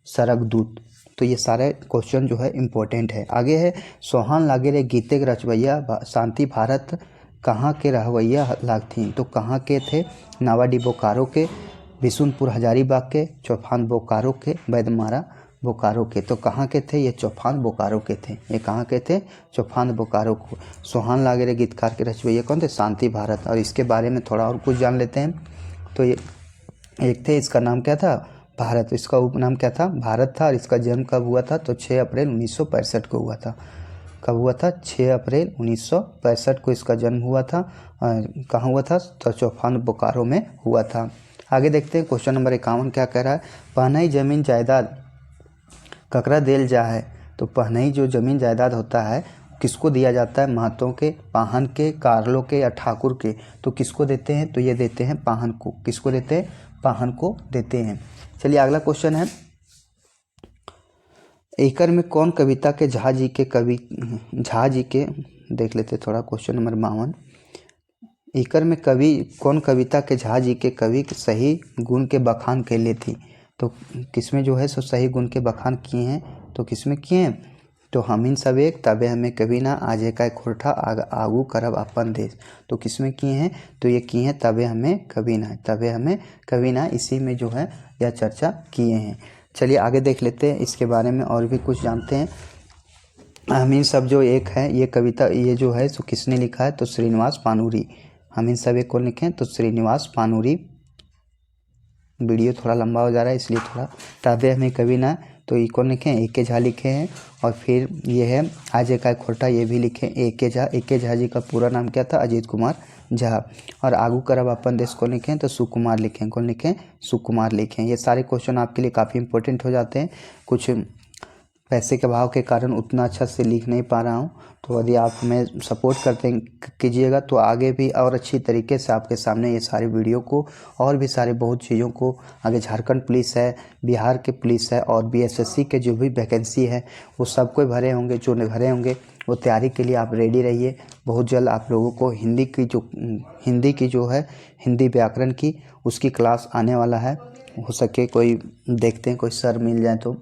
सरगदूत। तो ये सारे क्वेश्चन जो है इम्पोर्टेंट है। आगे है सोहान लागे रे गीते के रचवैया शांति भारत कहाँ के रहवैया लागथीन, तो कहाँ के थे, नावाडी बोकारो के, बिशुनपुर हजारीबाग के, चौफान बोकारो के, बैदमारा बोकारो के। तो कहाँ के थे, ये चौफान बोकारो के थे। ये कहाँ के थे, चौफान बोकारो को। सोहान लागेरे गीतकार के रचवैया कौन थे, शांति भारत। और इसके बारे में थोड़ा और कुछ जान लेते हैं। तो ये एक थे, इसका नाम क्या था, भारत। इसका उपनाम क्या था, भारत था। और इसका जन्म कब हुआ था, तो 6 अप्रैल 1965 को हुआ था। कब हुआ था, 6 अप्रैल 1965 को इसका जन्म हुआ था। कहाँ हुआ था, तो चौफान बोकारो में हुआ था। आगे देखते हैं क्वेश्चन नंबर 51 क्या कह रहा है, पहनई जमीन जायदाद ककरा देल जा है। तो पहनई जो जमीन जायदाद होता है किसको दिया जाता है, महतों के, पाहन के, कारलों के या ठाकुर के। तो किसको देते हैं, तो ये देते हैं पाहन को। किसको देते हैं, पाहन को देते हैं। चलिए अगला क्वेश्चन है, एकर में कौन कविता के झा जी के देख लेते थोड़ा। क्वेश्चन नंबर 52, एकर में कौन कविता के झा जी के कवि के सही गुण के बखान कैले थी। तो किसमें जो है सो सही गुण के बखान किए हैं, तो किसमें किए हैं, तो हमीन सब एक तबे हमें कभी ना आजे का खोठा आगू करब अपन देश। तो किसमें किए हैं, तो ये किए हैं तबे हमें कभी ना, तबे हमें कभी ना, इसी में जो है यह चर्चा किए हैं। चलिए आगे देख लेते हैं, इसके बारे में और भी कुछ जानते हैं। हमीन सब जो एक है, ये कविता ये जो है सो किसने लिखा है, तो श्रीनिवास पानूरी। हमीन सब एक कौन लिखे हैं, तो श्रीनिवास पानूरी। वीडियो थोड़ा लंबा हो जा रहा है इसलिए थोड़ा, तबे हमें कभी ना, तो ये कौन लिखे हैं, ए के झा लिखे हैं। और फिर ये है आजे का खोटा, ये भी लिखे ए के झा। ए के झा जी का पूरा नाम क्या था, अजीत कुमार झा। और आगू करब अपन देश को लिखे हैं, तो सुकुमार लिखे हैं। कौन लिखे हैं, सुकुमार लिखे हैं। ये सारे क्वेश्चन आपके लिए काफ़ी इंपॉर्टेंट हो जाते हैं। कुछ पैसे के अभाव के कारण उतना अच्छा से लिख नहीं पा रहा हूँ, तो यदि आप हमें सपोर्ट करते कीजिएगा तो आगे भी और अच्छी तरीके से आपके सामने ये सारे वीडियो को और भी सारे बहुत चीज़ों को, आगे झारखंड पुलिस है, बिहार के पुलिस है और बीएसएससी के जो भी वैकेंसी है वो सब कोई भरे होंगे। जो भरे होंगे वो तैयारी के लिए आप रेडी रहिए। बहुत जल्द आप लोगों को हिंदी की जो है हिंदी व्याकरण की उसकी क्लास आने वाला है। हो सके कोई देखते हैं कोई सर मिल जाए तो।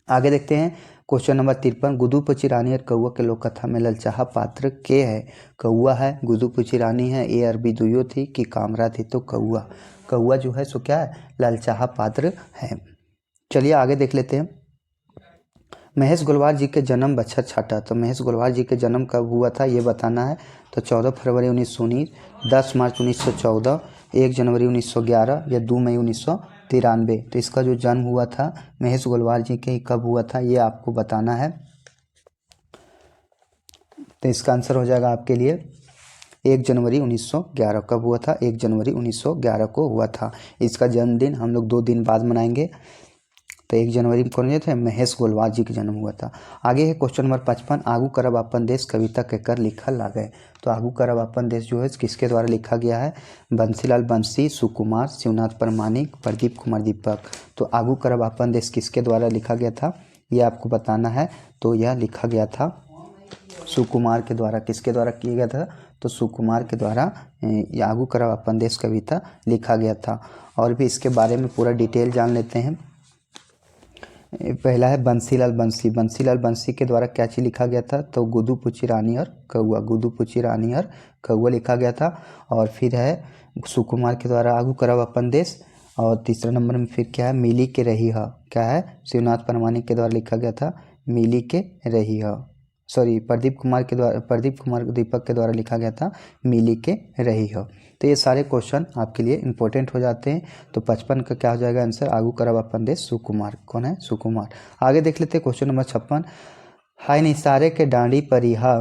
आगे देखते हैं क्वेश्चन नंबर 53, गुदुपुची रानी और कौआ के लोक कथा में ललचाहा पात्र के है। कौआ है, गुदुपुची रानी है, ए अरबी दुयो थी कि कामरा थी, तो कौआ जो है सो क्या है, ललचाहा पात्र है। चलिए आगे देख लेते हैं, महेश गोलवार जी के जन्म बच्छर छाटा। तो महेश गोलवार जी के जन्म कब हुआ था ये बताना है। तो 14 फरवरी 1919, 10 मार्च 1914, 1 जनवरी 1911 या 2 मई 1993। तो इसका जो जन्म हुआ था महेश गोलवार जी के कब हुआ था ये आपको बताना है। तो इसका आंसर हो जाएगा आपके लिए 1 जनवरी 1911। कब हुआ था, 1 जनवरी 1911 को हुआ था। इसका जन्मदिन हम लोग 2 दिन बाद मनाएंगे। तो 1 जनवरी में कौन थे, महेश गोलवार जी का जन्म हुआ था। आगे है क्वेश्चन नंबर 55, आगू करब अपन देश कविता के कर लिखल लागे। तो आगू करब अपन देश जो है किसके द्वारा लिखा गया है, बंसीलाल बंसी, सुकुमार, शिवनाथ परमानिक, प्रदीप कुमार दीपक। तो आगू करब अपन देश किसके द्वारा लिखा गया था ये आपको बताना है। तो यह लिखा गया था सुकुमार के द्वारा। किसके द्वारा किया गया था, तो सुकुमार के द्वारा आगू करब अपन देश कविता लिखा गया था। और भी इसके बारे में पूरा डिटेल जान लेते हैं। पहला है बंसीलाल बंसी। बंसीलाल बंसी के द्वारा क्या चीज़ लिखा गया था, तो गुदुपुची रानी और कौआ, गुदुपुची रानी और कौआ लिखा गया था। और फिर है सुकुमार के द्वारा आगू करब अपन देश। और तीसरा नंबर में फिर क्या है, मिली के रही है। क्या है, शिवनाथ परमानिक के द्वारा लिखा गया था मिली के रही है। सॉरी, प्रदीप कुमार दीपक के द्वारा लिखा गया था मिली के रही हो। तो ये सारे क्वेश्चन आपके लिए इंपॉर्टेंट हो जाते हैं। तो 55 का क्या हो जाएगा आंसर, आगू करब अपन देश सुकुमार। कौन है, सुकुमार। आगे देख लेते हैं क्वेश्चन नंबर 56, हाय निसारे के डांडी परिहा,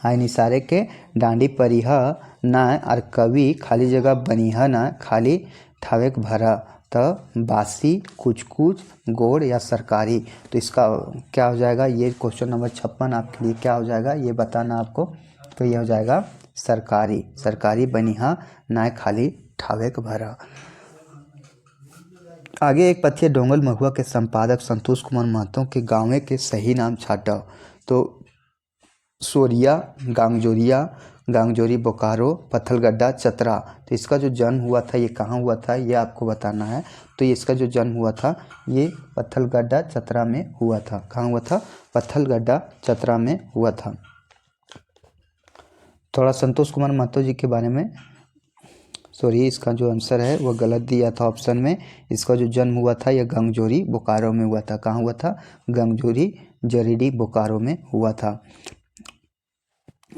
हाय निसारे के डांडी परिहा ना और कवि खाली जगह बनिहा ना खाली ठावे के भरा। तो बासी, कुछ कुछ, गोड़ या सरकारी। तो इसका क्या हो जाएगा, ये क्वेश्चन नंबर 56 आपके लिए क्या हो जाएगा ये बताना आपको। तो ये हो जाएगा सरकारी, सरकारी बनिहा ना खाली ठावे के भरा। आगे एक पथिया डोंगल महुआ के संपादक संतोष कुमार महतो के गाँव के सही नाम छाटा। तो सोरिया, गांगजोरिया, गांगजोरी बोकारो, पत्थलगड्डा, चतरा। तो इसका जो जन्म हुआ था ये कहाँ हुआ था ये आपको बताना है। तो ये इसका जो जन्म हुआ था ये पत्थलगड्डा चतरा में हुआ था। कहाँ हुआ था? पत्थलगड्डा चतरा में हुआ था। थोड़ा संतोष कुमार महतो जी के बारे में, सॉरी इसका जो आंसर है वो गलत दिया था ऑप्शन में। इसका जो जन्म हुआ था यह गंगजोरी बोकारो में हुआ था। कहाँ हुआ था? गंगजोरी जरीडी बोकारो में हुआ था।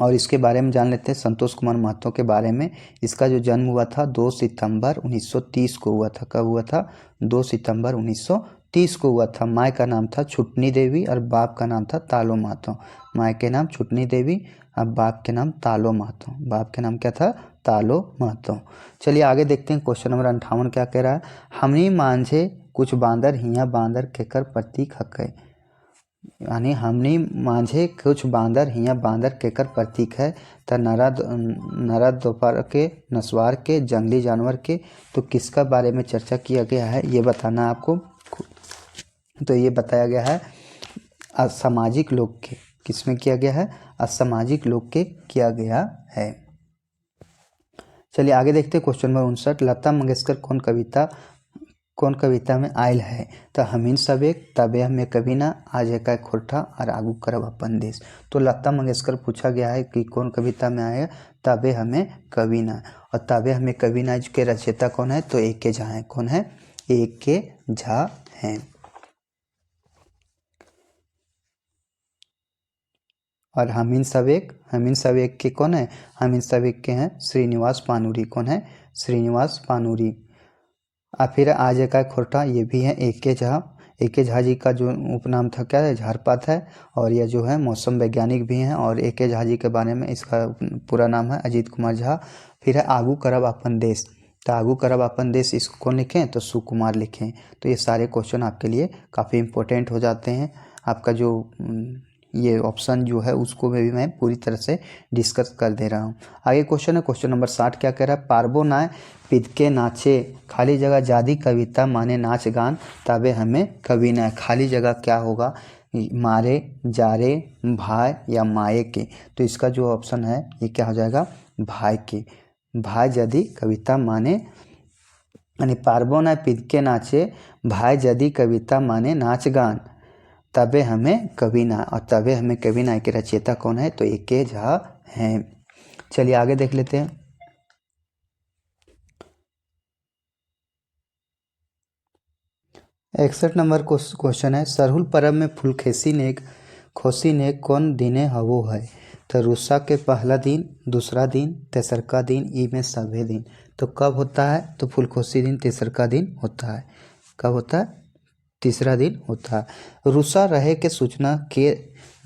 और इसके बारे में जान लेते हैं संतोष कुमार महतो के बारे में। इसका जो जन्म हुआ था 2 सितंबर 1930 को हुआ था। कब हुआ था? 2 सितंबर 1930 को हुआ था। माँ का नाम था छुटनी देवी और बाप का नाम था तालो महतो। माँ के नाम छुटनी देवी और बाप के नाम तालो महतो। बाप के नाम क्या था? तालो महतो। चलिए आगे देखते हैं क्वेश्चन नंबर 58 क्या कह रहा है। हमनी मांझे कुछ बांदर हिया बांदर केकर प्रतीक हकै। यानी हमनी मांझे कुछ बांदर हिया बांदर केकर प्रतीक है। तो नरा दोपहर के, नस्वार के, जंगली जानवर के। तो किसका बारे में चर्चा किया गया है ये बताना है आपको। तो ये बताया गया है असामाजिक लोग के। किसमें किया गया है? असामाजिक लोग के किया गया है। चलिए आगे देखते हैं क्वेश्चन नंबर 59। लता मंगेशकर कौन कविता में आयल है। तो हमीन सबेक, तबे हमें कभी ना, आज का खोटा और आगू करब अपन देश। तो लता मंगेशकर पूछा गया है कि कौन कविता में आया है? तबे हमें कभी ना। और तबे हमें कभी ना के रचयिता कौन है? तो ए.के. झा है। कौन है? ए.के. झा हैं। और हमीन सवेक के कौन है? हमीन सवेक के हैं श्रीनिवास पानूरी। कौन है? श्रीनिवास पानूरी। और फिर आज का खोटा ये भी है ए.के. झा। ए.के. झा जी का जो उपनाम था क्या है? झारपात है। और यह जो है मौसम वैज्ञानिक भी हैं। और ए.के. झा जी के बारे में इसका पूरा नाम है अजीत कुमार झा। फिर है आगू करब अपन देश। तो आगू करब अपन देश इसको कौन लिखें? तो सुकुमार लिखें। तो ये सारे क्वेश्चन आपके लिए काफ़ी इंपॉर्टेंट हो जाते हैं। आपका जो ये ऑप्शन जो है उसको भी मैं पूरी तरह से डिस्कस कर दे रहा हूँ। आगे क्वेश्चन है क्वेश्चन नंबर 60 क्या कह रहा है। पारबो नाय पिदके नाचे, खाली जगह जादी कविता माने नाच गान, तबे हमें कवि ना। खाली जगह क्या होगा? मारे, जारे, भाई या माए के। तो इसका जो ऑप्शन है ये क्या हो जाएगा? भाई के। भाई यदि कविता माने यानी पारबो नाय पिदके नाचे, भाई यदि कविता माने नाच गान, तबे हमें कवि ना। और तबे हमें कवि ना के रचयिता कौन है? तो ए.के. झा हैं। चलिए आगे देख लेते हैं। 61 नंबर क्वेश्चन है। सरहुल परब में फूलखेसी नेक खोसी ने कौन दिने हवो है। तो रुस्सा के पहला दिन, दूसरा दिन, तेसरका दिन, ई में सभे दिन। तो कब होता है? तो फूलखोसी दिन तेसरका दिन होता है। कब होता है? तीसरा दिन होता है। रुस्सा रहे के सूचना के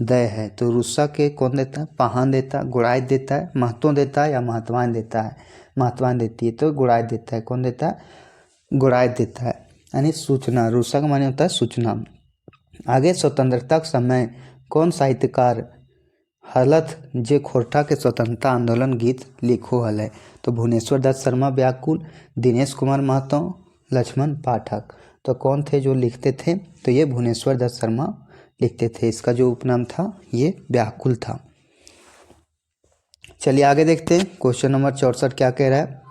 दय है। तो रुस्सा के कौन देता है? पाहन देता है, गुड़ाई देता है, महतो देता है या महतवान देता है? महतवान देती है। तो गुड़ाई देता है। कौन देता है? गुड़ाई देता है। यानी सूचना, रुस्सा का माने होता है सूचना। आगे स्वतंत्रता के समय कौन साहित्यकार हलथ जे खोरठा के स्वतंत्रता आंदोलन गीत लिखो हल। तो भुवनेश्वर दत्त शर्मा व्याकुल, दिनेश कुमार महतो, लक्ष्मण पाठक। तो कौन थे जो लिखते थे? तो ये भुवनेश्वर दत्त शर्मा लिखते थे। इसका जो उपनाम था ये व्याकुल था। चलिए आगे देखते हैं क्वेश्चन नंबर 64 क्या कह रहा है।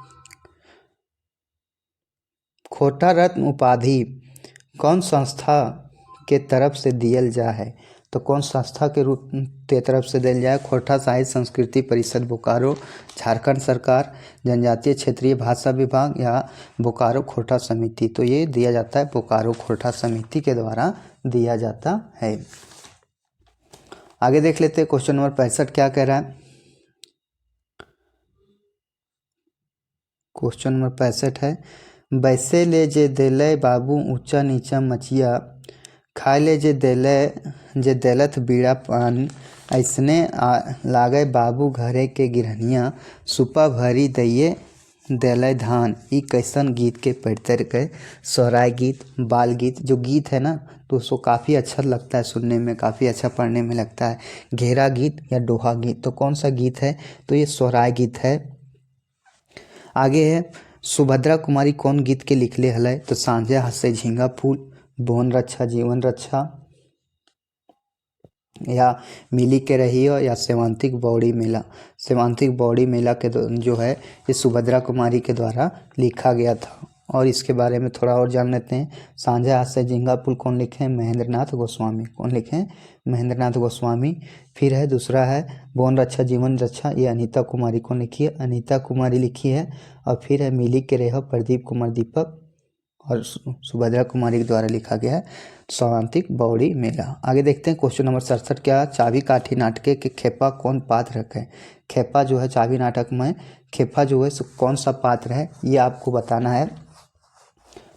खोटा रत्न उपाधि कौन संस्था के तरफ से दियल जा है। तो कौन संस्था के रूप के तरफ से दिया जाए? खोरठा साहित्य संस्कृति परिषद बोकारो, झारखंड सरकार, जनजातीय क्षेत्रीय भाषा विभाग या बोकारो खोरठा समिति। तो ये दिया जाता है बोकारो खोरठा समिति के द्वारा दिया जाता है। आगे देख लेते हैं क्वेश्चन नंबर 65 क्या कह रहा है। क्वेश्चन नंबर 65 है। बैसे ले जे देलय बाबू ऊंचा नीचा मचिया, खाए ले जे देलथ बीड़ा पान, ऐसने लागे बाबू घरे के गिरहनिया, सुपा भरी दैये देलय धान। ई कैसन गीत के पढ़ते गए? सोहराय गीत, बाल गीत। जो गीत है ना तो उसको काफ़ी अच्छा लगता है सुनने में, काफ़ी अच्छा पढ़ने में लगता है। घेरा गीत या डोहा गीत। तो कौन सा गीत है? तो ये सोहराय गीत है। आगे है सुभद्रा कुमारी कौन गीत के लिखले हलै। तो सांझे हंसे झींगा फूल, बोन रक्षा जीवन रक्षा, या मिली के रही हो या सेमांतिक बौड़ी मेला। सेमांतिक बौड़ी मेला के जो है ये सुभद्रा कुमारी के द्वारा लिखा गया था। और इसके बारे में थोड़ा और जान लेते हैं। सांझे हाथ से झींगा पुल कौन लिखे हैं? महेंद्रनाथ गोस्वामी। कौन लिखे हैं? महेंद्रनाथ गोस्वामी। फिर है दूसरा है वन रक्षा जीवन रक्षा, ये अनीता कुमारी कौन लिखी है? अनीता कुमारी लिखी है। और फिर है मिली के रहो प्रदीप कुमार दीपक और सुभद्रा कुमारी के द्वारा लिखा गया है सेमांतिक बौड़ी मेला। आगे देखते हैं क्वेश्चन नंबर 67 क्या? चाबी काठी नाटक के खेपा कौन पात्र रखे? खेपा जो है चाबी नाटक में खेपा जो है कौन सा पात्र है ये आपको बताना है।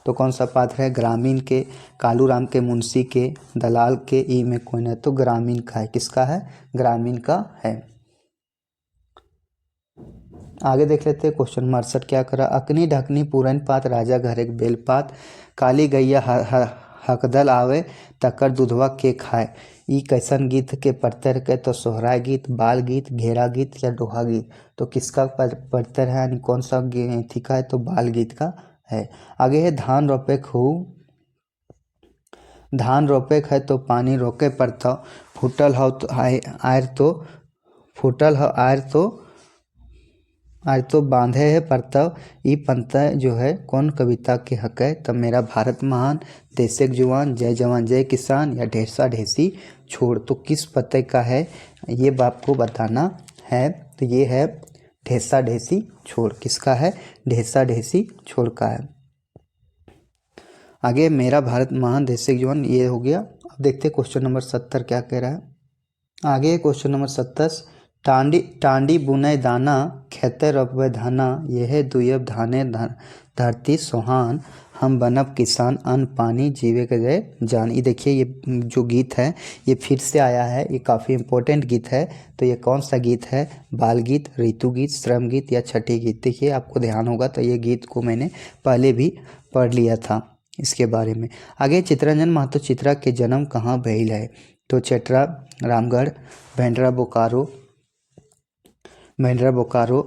तो कौन सा पात्र है? ग्रामीण के, कालूराम के, मुंशी के, दलाल के, ई में कौन है? तो ग्रामीण का है। किसका है? ग्रामीण का है। आगे देख लेते हैं क्वेश्चन नंबर 68 क्या करा? अकनी ढकनी पूरन पात राजा घर एक बेलपात, काली गैया हकदल आवे तकर दूधवा के खाए। ई कैसन गीत के परतर के? तो सोहराय गीत, बाल गीत, घेरा गीत या डोहा गीत। तो किसका परतर है यानी कौन सा थी का है? तो बाल गीत का है। आगे है धान रोपे खूब, धान रोपे है तो पानी रोके पड़ता, फूटल हो तो आयर तो फूटल हो आयर तो आज तो बांधे है परतव। ई पंत जो है कौन कविता के हक है? तब मेरा भारत महान, देशक जुआन, जय जवान जय किसान या ढेरसा ढेसी छोड़। तो किस पते का है ये आपको बताना है। तो ये है ढेरसा ढेसी छोड़। किसका है? ढेरसा ढेसी छोड़ का है। आगे मेरा भारत महान देशक जुआन ये हो गया। अब देखते हैं क्वेश्चन नंबर 70 क्या कह रहा है। आगे क्वेश्चन नंबर 70 टांडी बुने दाना खेते रोपवे धाना, यह दुयब धाने धरती सोहान, हम बनब किसान अन्न पानी जीवे के जय जान। ये देखिए ये जो गीत है ये फिर से आया है, ये काफ़ी इम्पोर्टेंट गीत है। तो ये कौन सा गीत है? बाल गीत, ऋतु गीत, श्रम गीत या छठी गीत। देखिए आपको ध्यान होगा तो ये गीत को मैंने पहले भी पढ़ लिया था इसके बारे में। आगे चित्तरंजन महतो चित्रा के जन्म कहाँ भइल है? तो चेटरा रामगढ़, भेंडरा बोकारो,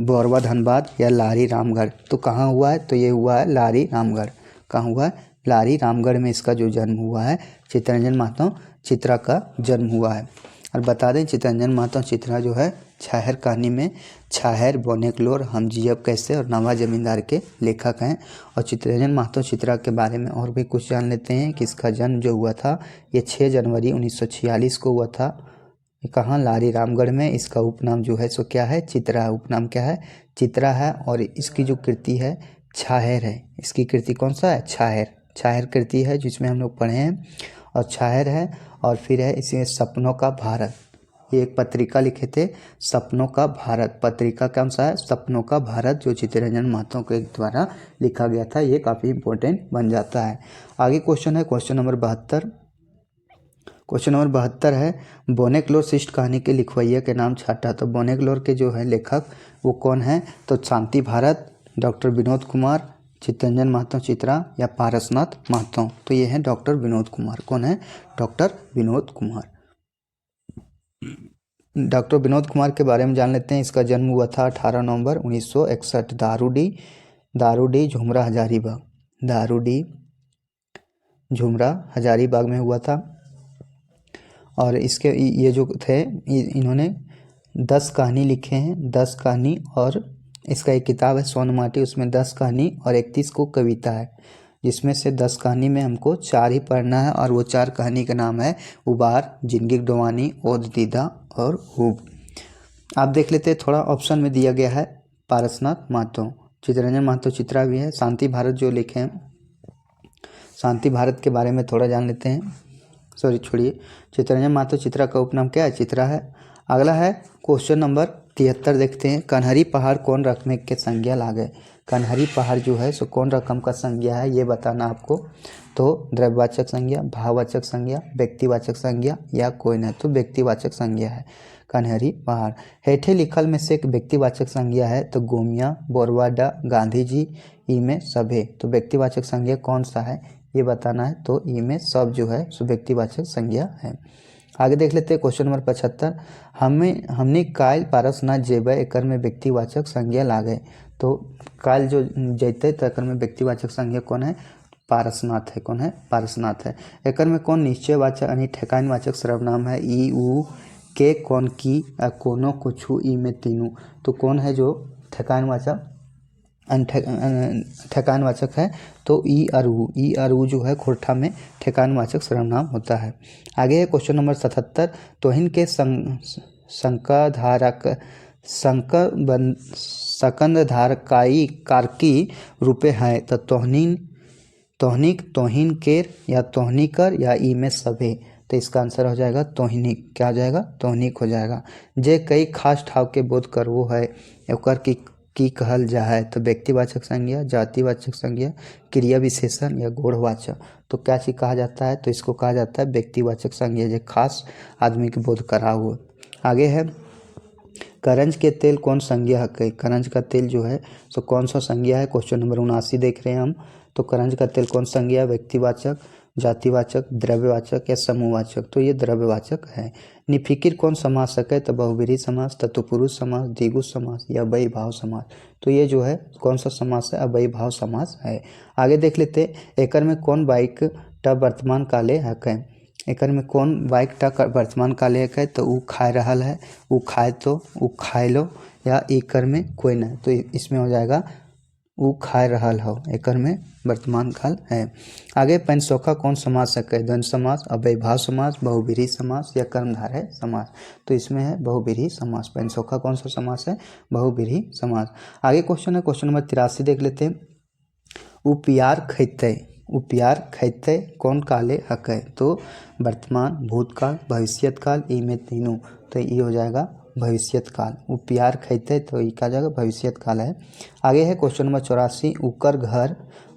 बोरवा धनबाद या लारी रामगढ़। तो कहाँ हुआ है? तो ये हुआ है लारी रामगढ़। कहाँ हुआ है? लारी रामगढ़ में इसका जो जन्म हुआ है चित्तरंजन महतो चित्रा का जन्म हुआ है। और बता दें चित्तरंजन महतो चित्रा जो है छाहर कहानी में छाहर, बोनेकलोर, हम जियब कैसे और नवा जमींदार के लेखक हैं। और चित्तरंजन महतो चित्रा के बारे में और भी कुछ जान लेते हैं कि इसका जन्म जो हुआ था ये 6 जनवरी 1946 को हुआ था। कहाँ? लारी रामगढ़ में। इसका उपनाम जो है सो क्या है? चित्रा। उपनाम क्या है? चित्रा है। और इसकी जो कृति है छाहर है। इसकी कृति कौन सा है? छाहर। छाहर कृति है जिसमें हम लोग पढ़े हैं और छाहर है। और फिर है इसमें सपनों का भारत, ये एक पत्रिका लिखे थे सपनों का भारत। पत्रिका कौन सा है? सपनों का भारत, जो चित्तरंजन महतो के द्वारा लिखा गया था। ये काफ़ी इंपॉर्टेंट बन जाता है। आगे क्वेश्चन है क्वेश्चन नंबर 72। क्वेश्चन नंबर 72 है बोनेकलोर शिष्ट कहानी के लिखवैया के नाम छाटा। तो बोनेकलोर के जो है लेखक वो कौन है? तो शांति भारत, डॉक्टर विनोद कुमार, चित्तरंजन महतो चित्रा या पारसनाथ महतो। तो ये है डॉक्टर विनोद कुमार। कौन है? डॉक्टर विनोद कुमार। डॉक्टर विनोद कुमार के बारे में जान लेते हैं। इसका जन्म हुआ था 18 नवंबर 1961 दारूडी झुमरा हजारीबाग, दारूडी झुमरा हजारीबाग में हुआ था। और इसके ये जो थे इन्होंने 10 कहानी लिखे हैं, 10 कहानी। और इसका एक किताब है सोनमाटी, उसमें 10 कहानी और 31 को कविता है, जिसमें से 10 कहानी में हमको 4 ही पढ़ना है। और वो 4 कहानी का नाम है उबार, जिंदगी डोवानी, ओद दीदा और हुब। आप देख लेते हैं थोड़ा ऑप्शन में दिया गया है पारसनाथ महतो, चित्तरंजन महतो चित्रा भी है, शांति भारत जो लिखे हैं। शांति भारत के बारे में थोड़ा जान लेते हैं। सॉरी छोड़िए, चित्तरंजन महतो चित्रा का उपनाम क्या है? चित्रा है। अगला है क्वेश्चन नंबर 73 देखते हैं। कन्हरी पहाड़ कौन रकम के संज्ञा लागे? कन्हरी पहाड़ जो है सो कौन रकम का संज्ञा है ये बताना आपको। तो द्रव्यवाचक संज्ञा, भाववाचक संज्ञा, व्यक्तिवाचक संज्ञा या कोई नहीं। तो व्यक्तिवाचक संज्ञा है कन्हरी पहाड़। हेठे लिखल में से एक व्यक्तिवाचक संज्ञा है तो गोमिया, बोरवाडा, गांधी जी, ई में सभे। तो व्यक्तिवाचक संज्ञा कौन सा है ये बताना है। तो ई में सब जो है सो व्यक्तिवाचक संज्ञा है। आगे देख लेते हैं क्वेश्चन नंबर 75। हमने काल पारस ना जेबे एकर में व्यक्तिवाचक संज्ञा लागे। तो काल जो जैते तो एकर में व्यक्तिवाचक संज्ञा कौन है? पारसनाथ है। कौन है? पारसनाथ है। एकर में कौन निश्चयवाचक यानी ठेकानवाचक सर्वनाम है? ई उ के कौन की कोनो कुछु ई में तीनों। तो कौन है जो ठेकानवाचक ठेकानवाचक है? तो ई अरु जो है खोरठा में ठेकानवाचक सर्वनाम होता है। आगे है क्वेश्चन नंबर 77। तोहिन के सकंदधारकाई कारकी रूपे है। तो तोहनिक, तोहिन केर या तोहनिकर या ई में सभे। तो इसका आंसर हो जाएगा तोहनिक। क्या हो जाएगा? तोहनिक हो जाएगा। जे कई खास ठाव के बोध करवो है ओकर की कहल जा है। तो व्यक्तिवाचक संज्ञा, जातिवाचक संज्ञा, क्रिया विशेषण या गौड़वाचक। तो क्या चीज कहा जाता है? तो इसको कहा जाता है व्यक्तिवाचक संज्ञा, जो खास आदमी के बोध करा हुआ। आगे है करंज के तेल कौन संज्ञा है? करंज का तेल जो है तो कौन सा संज्ञा है? क्वेश्चन नंबर 79 देख रहे हैं हम। तो करंज का तेल कौन संज्ञा है? व्यक्तिवाचक, जातिवाचक, द्रव्यवाचक या समूहवाचक। तो ये द्रव्यवाचक है। निफिकिर कौन समासक है? तो बहुव्रीहि समास, तत्पुरुष समास, द्विगु समास या अव्ययीभाव समास। तो ये जो है कौन सा समास है? अव्ययीभाव समास है। आगे देख लेते एकर में कौन बाइक टा वर्तमान काले है? एकर में कौन बाइक टा वर्तमान काले है? तो उ खाए रहल है, उ खाए तो, उ खाए लो या एकर में कोई नहीं। तो इसमें हो जाएगा उ खाए रहल हो। एकर में वर्तमान काल है। आगे पैनसौखा कौन समास है? द्वंद्व समास, अव्ययीभाव समास, बहुव्रीहि समास या कर्मधारय समास। तो इसमें है बहुव्रीहि समास। पैनसौखा कौन सा समास है? बहुव्रीहि समास। आगे क्वेश्चन है क्वेश्चन नंबर 83 देख लेते हैं। उपियार खैते, उपियार खैते कौन काले हकै? तो वर्तमान, भूतकाल, भविष्यत काल, ई में तीनों। तो ये हो जाएगा भविष्यत काल। उपियार खैते तो ये कहा जाएगा भविष्यत काल है। आगे है क्वेश्चन नंबर 84।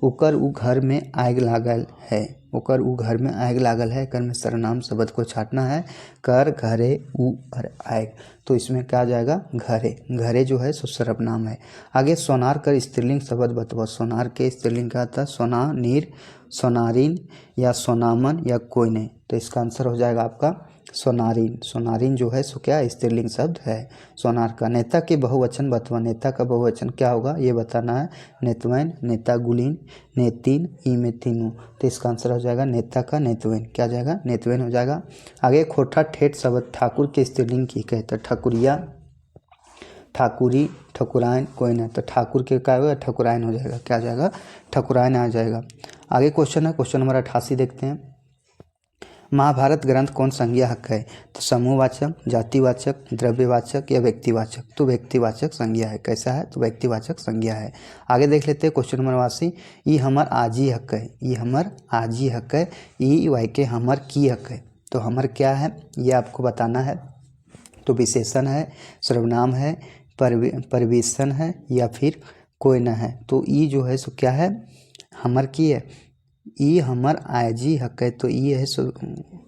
उकर उ घर में आग लागल है। उकर उ घर में आग लागल है। कर में सर्वनाम शब्द को छाटना है। कर, घरे, उ और आग। तो इसमें क्या आ जाएगा? घरे। घरे जो है सो सर्वनाम है। आगे सोनार कर स्त्रीलिंग शब्द बताओ। सोनार के स्त्रीलिंग क्या था? सोना, नीर, सोनारिन या सोनामन या कोई नहीं। तो इसका आंसर हो जाएगा आपका सोनारिन। सोनारिन जो है सो क्या स्त्रीलिंग शब्द है सोनार का। नेता के बहुवचन बतवा। नेता का बहुवचन क्या होगा ये बताना है। नेतवैन, नेतागुलीन, नेतिन, ई में तीनों। तो इसका आंसर हो जाएगा नेता का नेतवैन। क्या जाएगा? नेतवैन हो जाएगा। आगे खोटा ठेठ शब्द ठाकुर के स्त्रीलिंग की कहते? ठकुरिया, ठाकुरी, ठकुराइन, कोई नहीं। तो ठाकुर के क्या होगा? ठकुराइन हो जाएगा। क्या जाएगा? ठकुराइन आ जाएगा। आगे क्वेश्चन है क्वेश्चन नंबर 88 देखते हैं। महाभारत ग्रंथ कौन संज्ञा हक है? तो समूहवाचक, जातिवाचक, द्रव्यवाचक या व्यक्तिवाचक। तो व्यक्तिवाचक संज्ञा है। कैसा है? तो व्यक्तिवाचक संज्ञा है। आगे देख लेते हैं क्वेश्चन नंबर 82। ई हमर आजी हक है। ई हमर आजी हक है। ई वाक्य हमर की हक है। तो हमर क्या है ये आपको बताना है। तो विशेषण है, सर्वनाम है, परिवेशन है या फिर कोई न है। तो ई जो है सो क्या है? हमर की है। ई हमर आजी हक है। तो ई है सो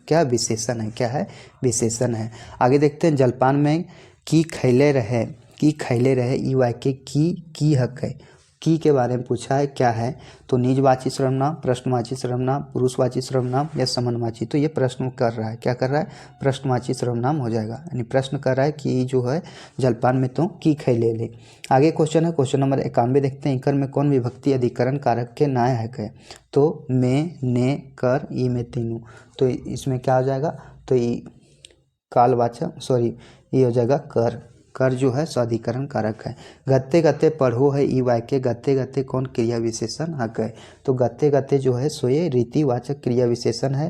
क्या? विशेषण है। क्या है? विशेषण है। आगे देखते हैं जलपान में की खैले रहे। की खैले रहे ई वाक्य की हक है। की के बारे में पूछा है क्या है? तो निजवाची सर्वनाम, प्रश्नवाची सर्वनाम, पुरुषवाची सर्वनाम या समनवाची। तो ये प्रश्न कर रहा है। क्या कर रहा है? प्रश्नवाची सर्वनाम हो जाएगा। यानी प्रश्न कर रहा है कि जो है जलपान में तो की खैले ले। आगे क्वेश्चन है क्वेश्चन नंबर 91 देखते हैं। इकर में कौन विभक्ति अधिकरण कारक के नाय है? तो में, ने, कर, ई में तीनों। तो इसमें क्या हो जाएगा? तो ये कालवाचक ये हो जाएगा कर। कर जो है स्वाधिकरण कारक है। गत्ते गत्ते पढ़ो है ई वाक्य। गत्ते गत्ते कौन क्रिया विशेषण हक है? तो गत्ते गत्ते जो है सो ये रीतिवाचक क्रिया विशेषण है,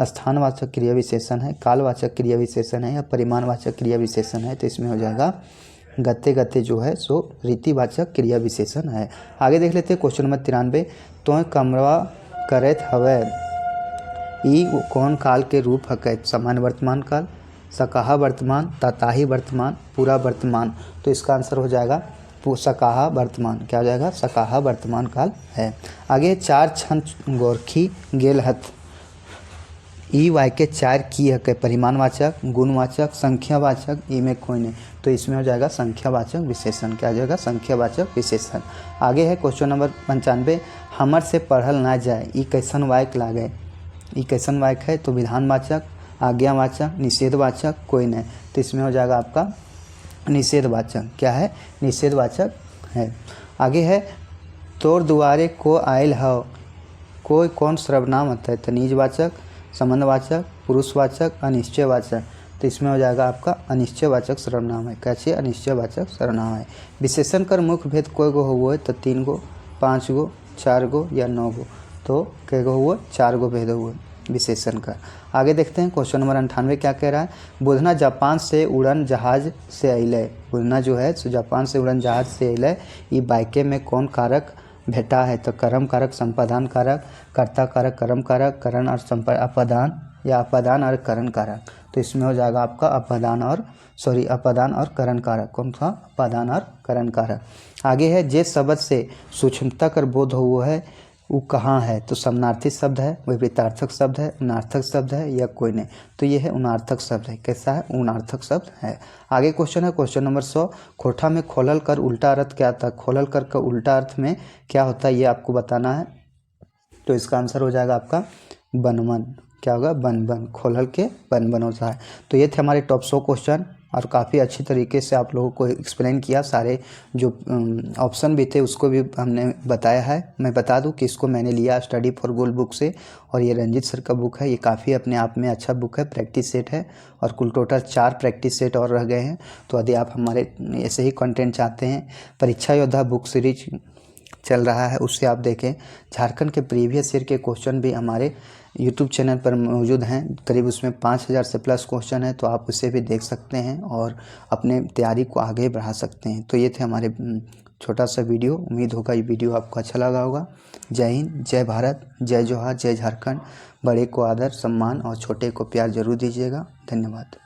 स्थानवाचक क्रिया विशेषण है, कालवाचक क्रिया विशेषण है या परिमाणवाचक क्रिया विशेषण है। तो इसमें हो जाएगा गत्ते गत्ते जो है सो रीतिवाचक क्रिया विशेषण है। आगे देख लेते हैं क्वेश्चन नंबर 93। तो कमरवा करत हवै ई कौन काल के रूप हकै? सामान्य वर्तमान काल, सकाहा वर्तमान, तताही वर्तमान, पूरा वर्तमान। तो इसका आंसर हो जाएगा सकाहा वर्तमान। क्या हो जाएगा? सकाहा वर्तमान काल है। आगे चार छन गोरखी गेल हथ ई वाक्य चार की हकै? परिमाणवाचक, गुणवाचक, संख्यावाचक, ई में कोई नहीं। तो इसमें हो जाएगा संख्यावाचक विशेषण। क्या हो जाएगा? संख्यावाचक विशेषण। आगे है क्वेश्चन नंबर 95। हमर से पढ़ल ना जाए ई कैसन वाक्य लागे? ई कैसन वाक्य है? तो विधानवाचक, आज्ञावाचक, निषेधवाचक, कोई नहीं। तो इसमें हो जाएगा आपका निषेधवाचक। क्या है? निषेधवाचक है। आगे है तोर दुआरे को आयल हो कोई कौन सर्वनाम होता है? तनीजवाचक, संबंधवाचक, पुरुषवाचक, अनिश्चयवाचक। तो इसमें हो जाएगा आपका अनिश्चयवाचक सर्वनाम है। कैसे? अनिश्चयवाचक सर्वनाम है। विशेषण कर मुख्य भेद कोई गो हुआ है? तो 3 गो, 5 गो, 4 गो या 9 गो। तो कई गो हुआ? 4 गो भेद हुए विशेषण कर। आगे देखते हैं क्वेश्चन नंबर 98 क्या कह रहा है। बुधना जापान से उड़न जहाज से अइले। बुधना जो है सो जापान से उड़न जहाज से अइले। ये वाक्य में कौन कारक भेटा है? तो कर्म कारक, संपादान कारक, कर्ता कारक, कर्म कारक, करण और अपादान या अपादान और करण कारक। तो इसमें हो जाएगा आपका अपादान और करण कारक। कौन सा? अपादान और करण कारक। आगे है जे शब्द से सूक्ष्मता कर बोध हुआ है वो कहाँ है? तो समानार्थी शब्द है, विपरीतार्थक शब्द है, उनार्थक शब्द है या कोई नहीं? तो ये है उनार्थक शब्द है। कैसा है? उनार्थक शब्द है। आगे क्वेश्चन है क्वेश्चन नंबर 100। खोठा में खोलल कर उल्टा अर्थ क्या था? खोलल कर का उल्टा अर्थ में क्या होता है ये आपको बताना है। तो इसका आंसर हो जाएगा आपका बन। क्या होगा? बन। खोलल के बन होता है। तो ये थे हमारे टॉप 100 क्वेश्चन और काफ़ी अच्छी तरीके से आप लोगों को एक्सप्लेन किया। सारे जो ऑप्शन भी थे उसको भी हमने बताया है। मैं बता दूं कि इसको मैंने लिया स्टडी फॉर गोल बुक से और ये रंजीत सर का बुक है। ये काफ़ी अपने आप में अच्छा बुक है, प्रैक्टिस सेट है और कुल टोटल 4 प्रैक्टिस सेट और रह गए हैं। तो यदि आप हमारे ऐसे ही कंटेंट चाहते हैं, परीक्षा योद्धा बुक सीरीज चल रहा है उससे आप देखें। झारखंड के प्रीवियस ईयर के क्वेश्चन भी हमारे यूट्यूब चैनल पर मौजूद हैं। करीब उसमें 5000 से प्लस क्वेश्चन है, तो आप उसे भी देख सकते हैं और अपने तैयारी को आगे बढ़ा सकते हैं। तो ये थे हमारे छोटा सा वीडियो। उम्मीद होगा ये वीडियो आपको अच्छा लगा होगा। जय हिंद, जय भारत, जय जोहार, जय झारखंड। बड़े को आदर सम्मान और छोटे को प्यार जरूर दीजिएगा। धन्यवाद।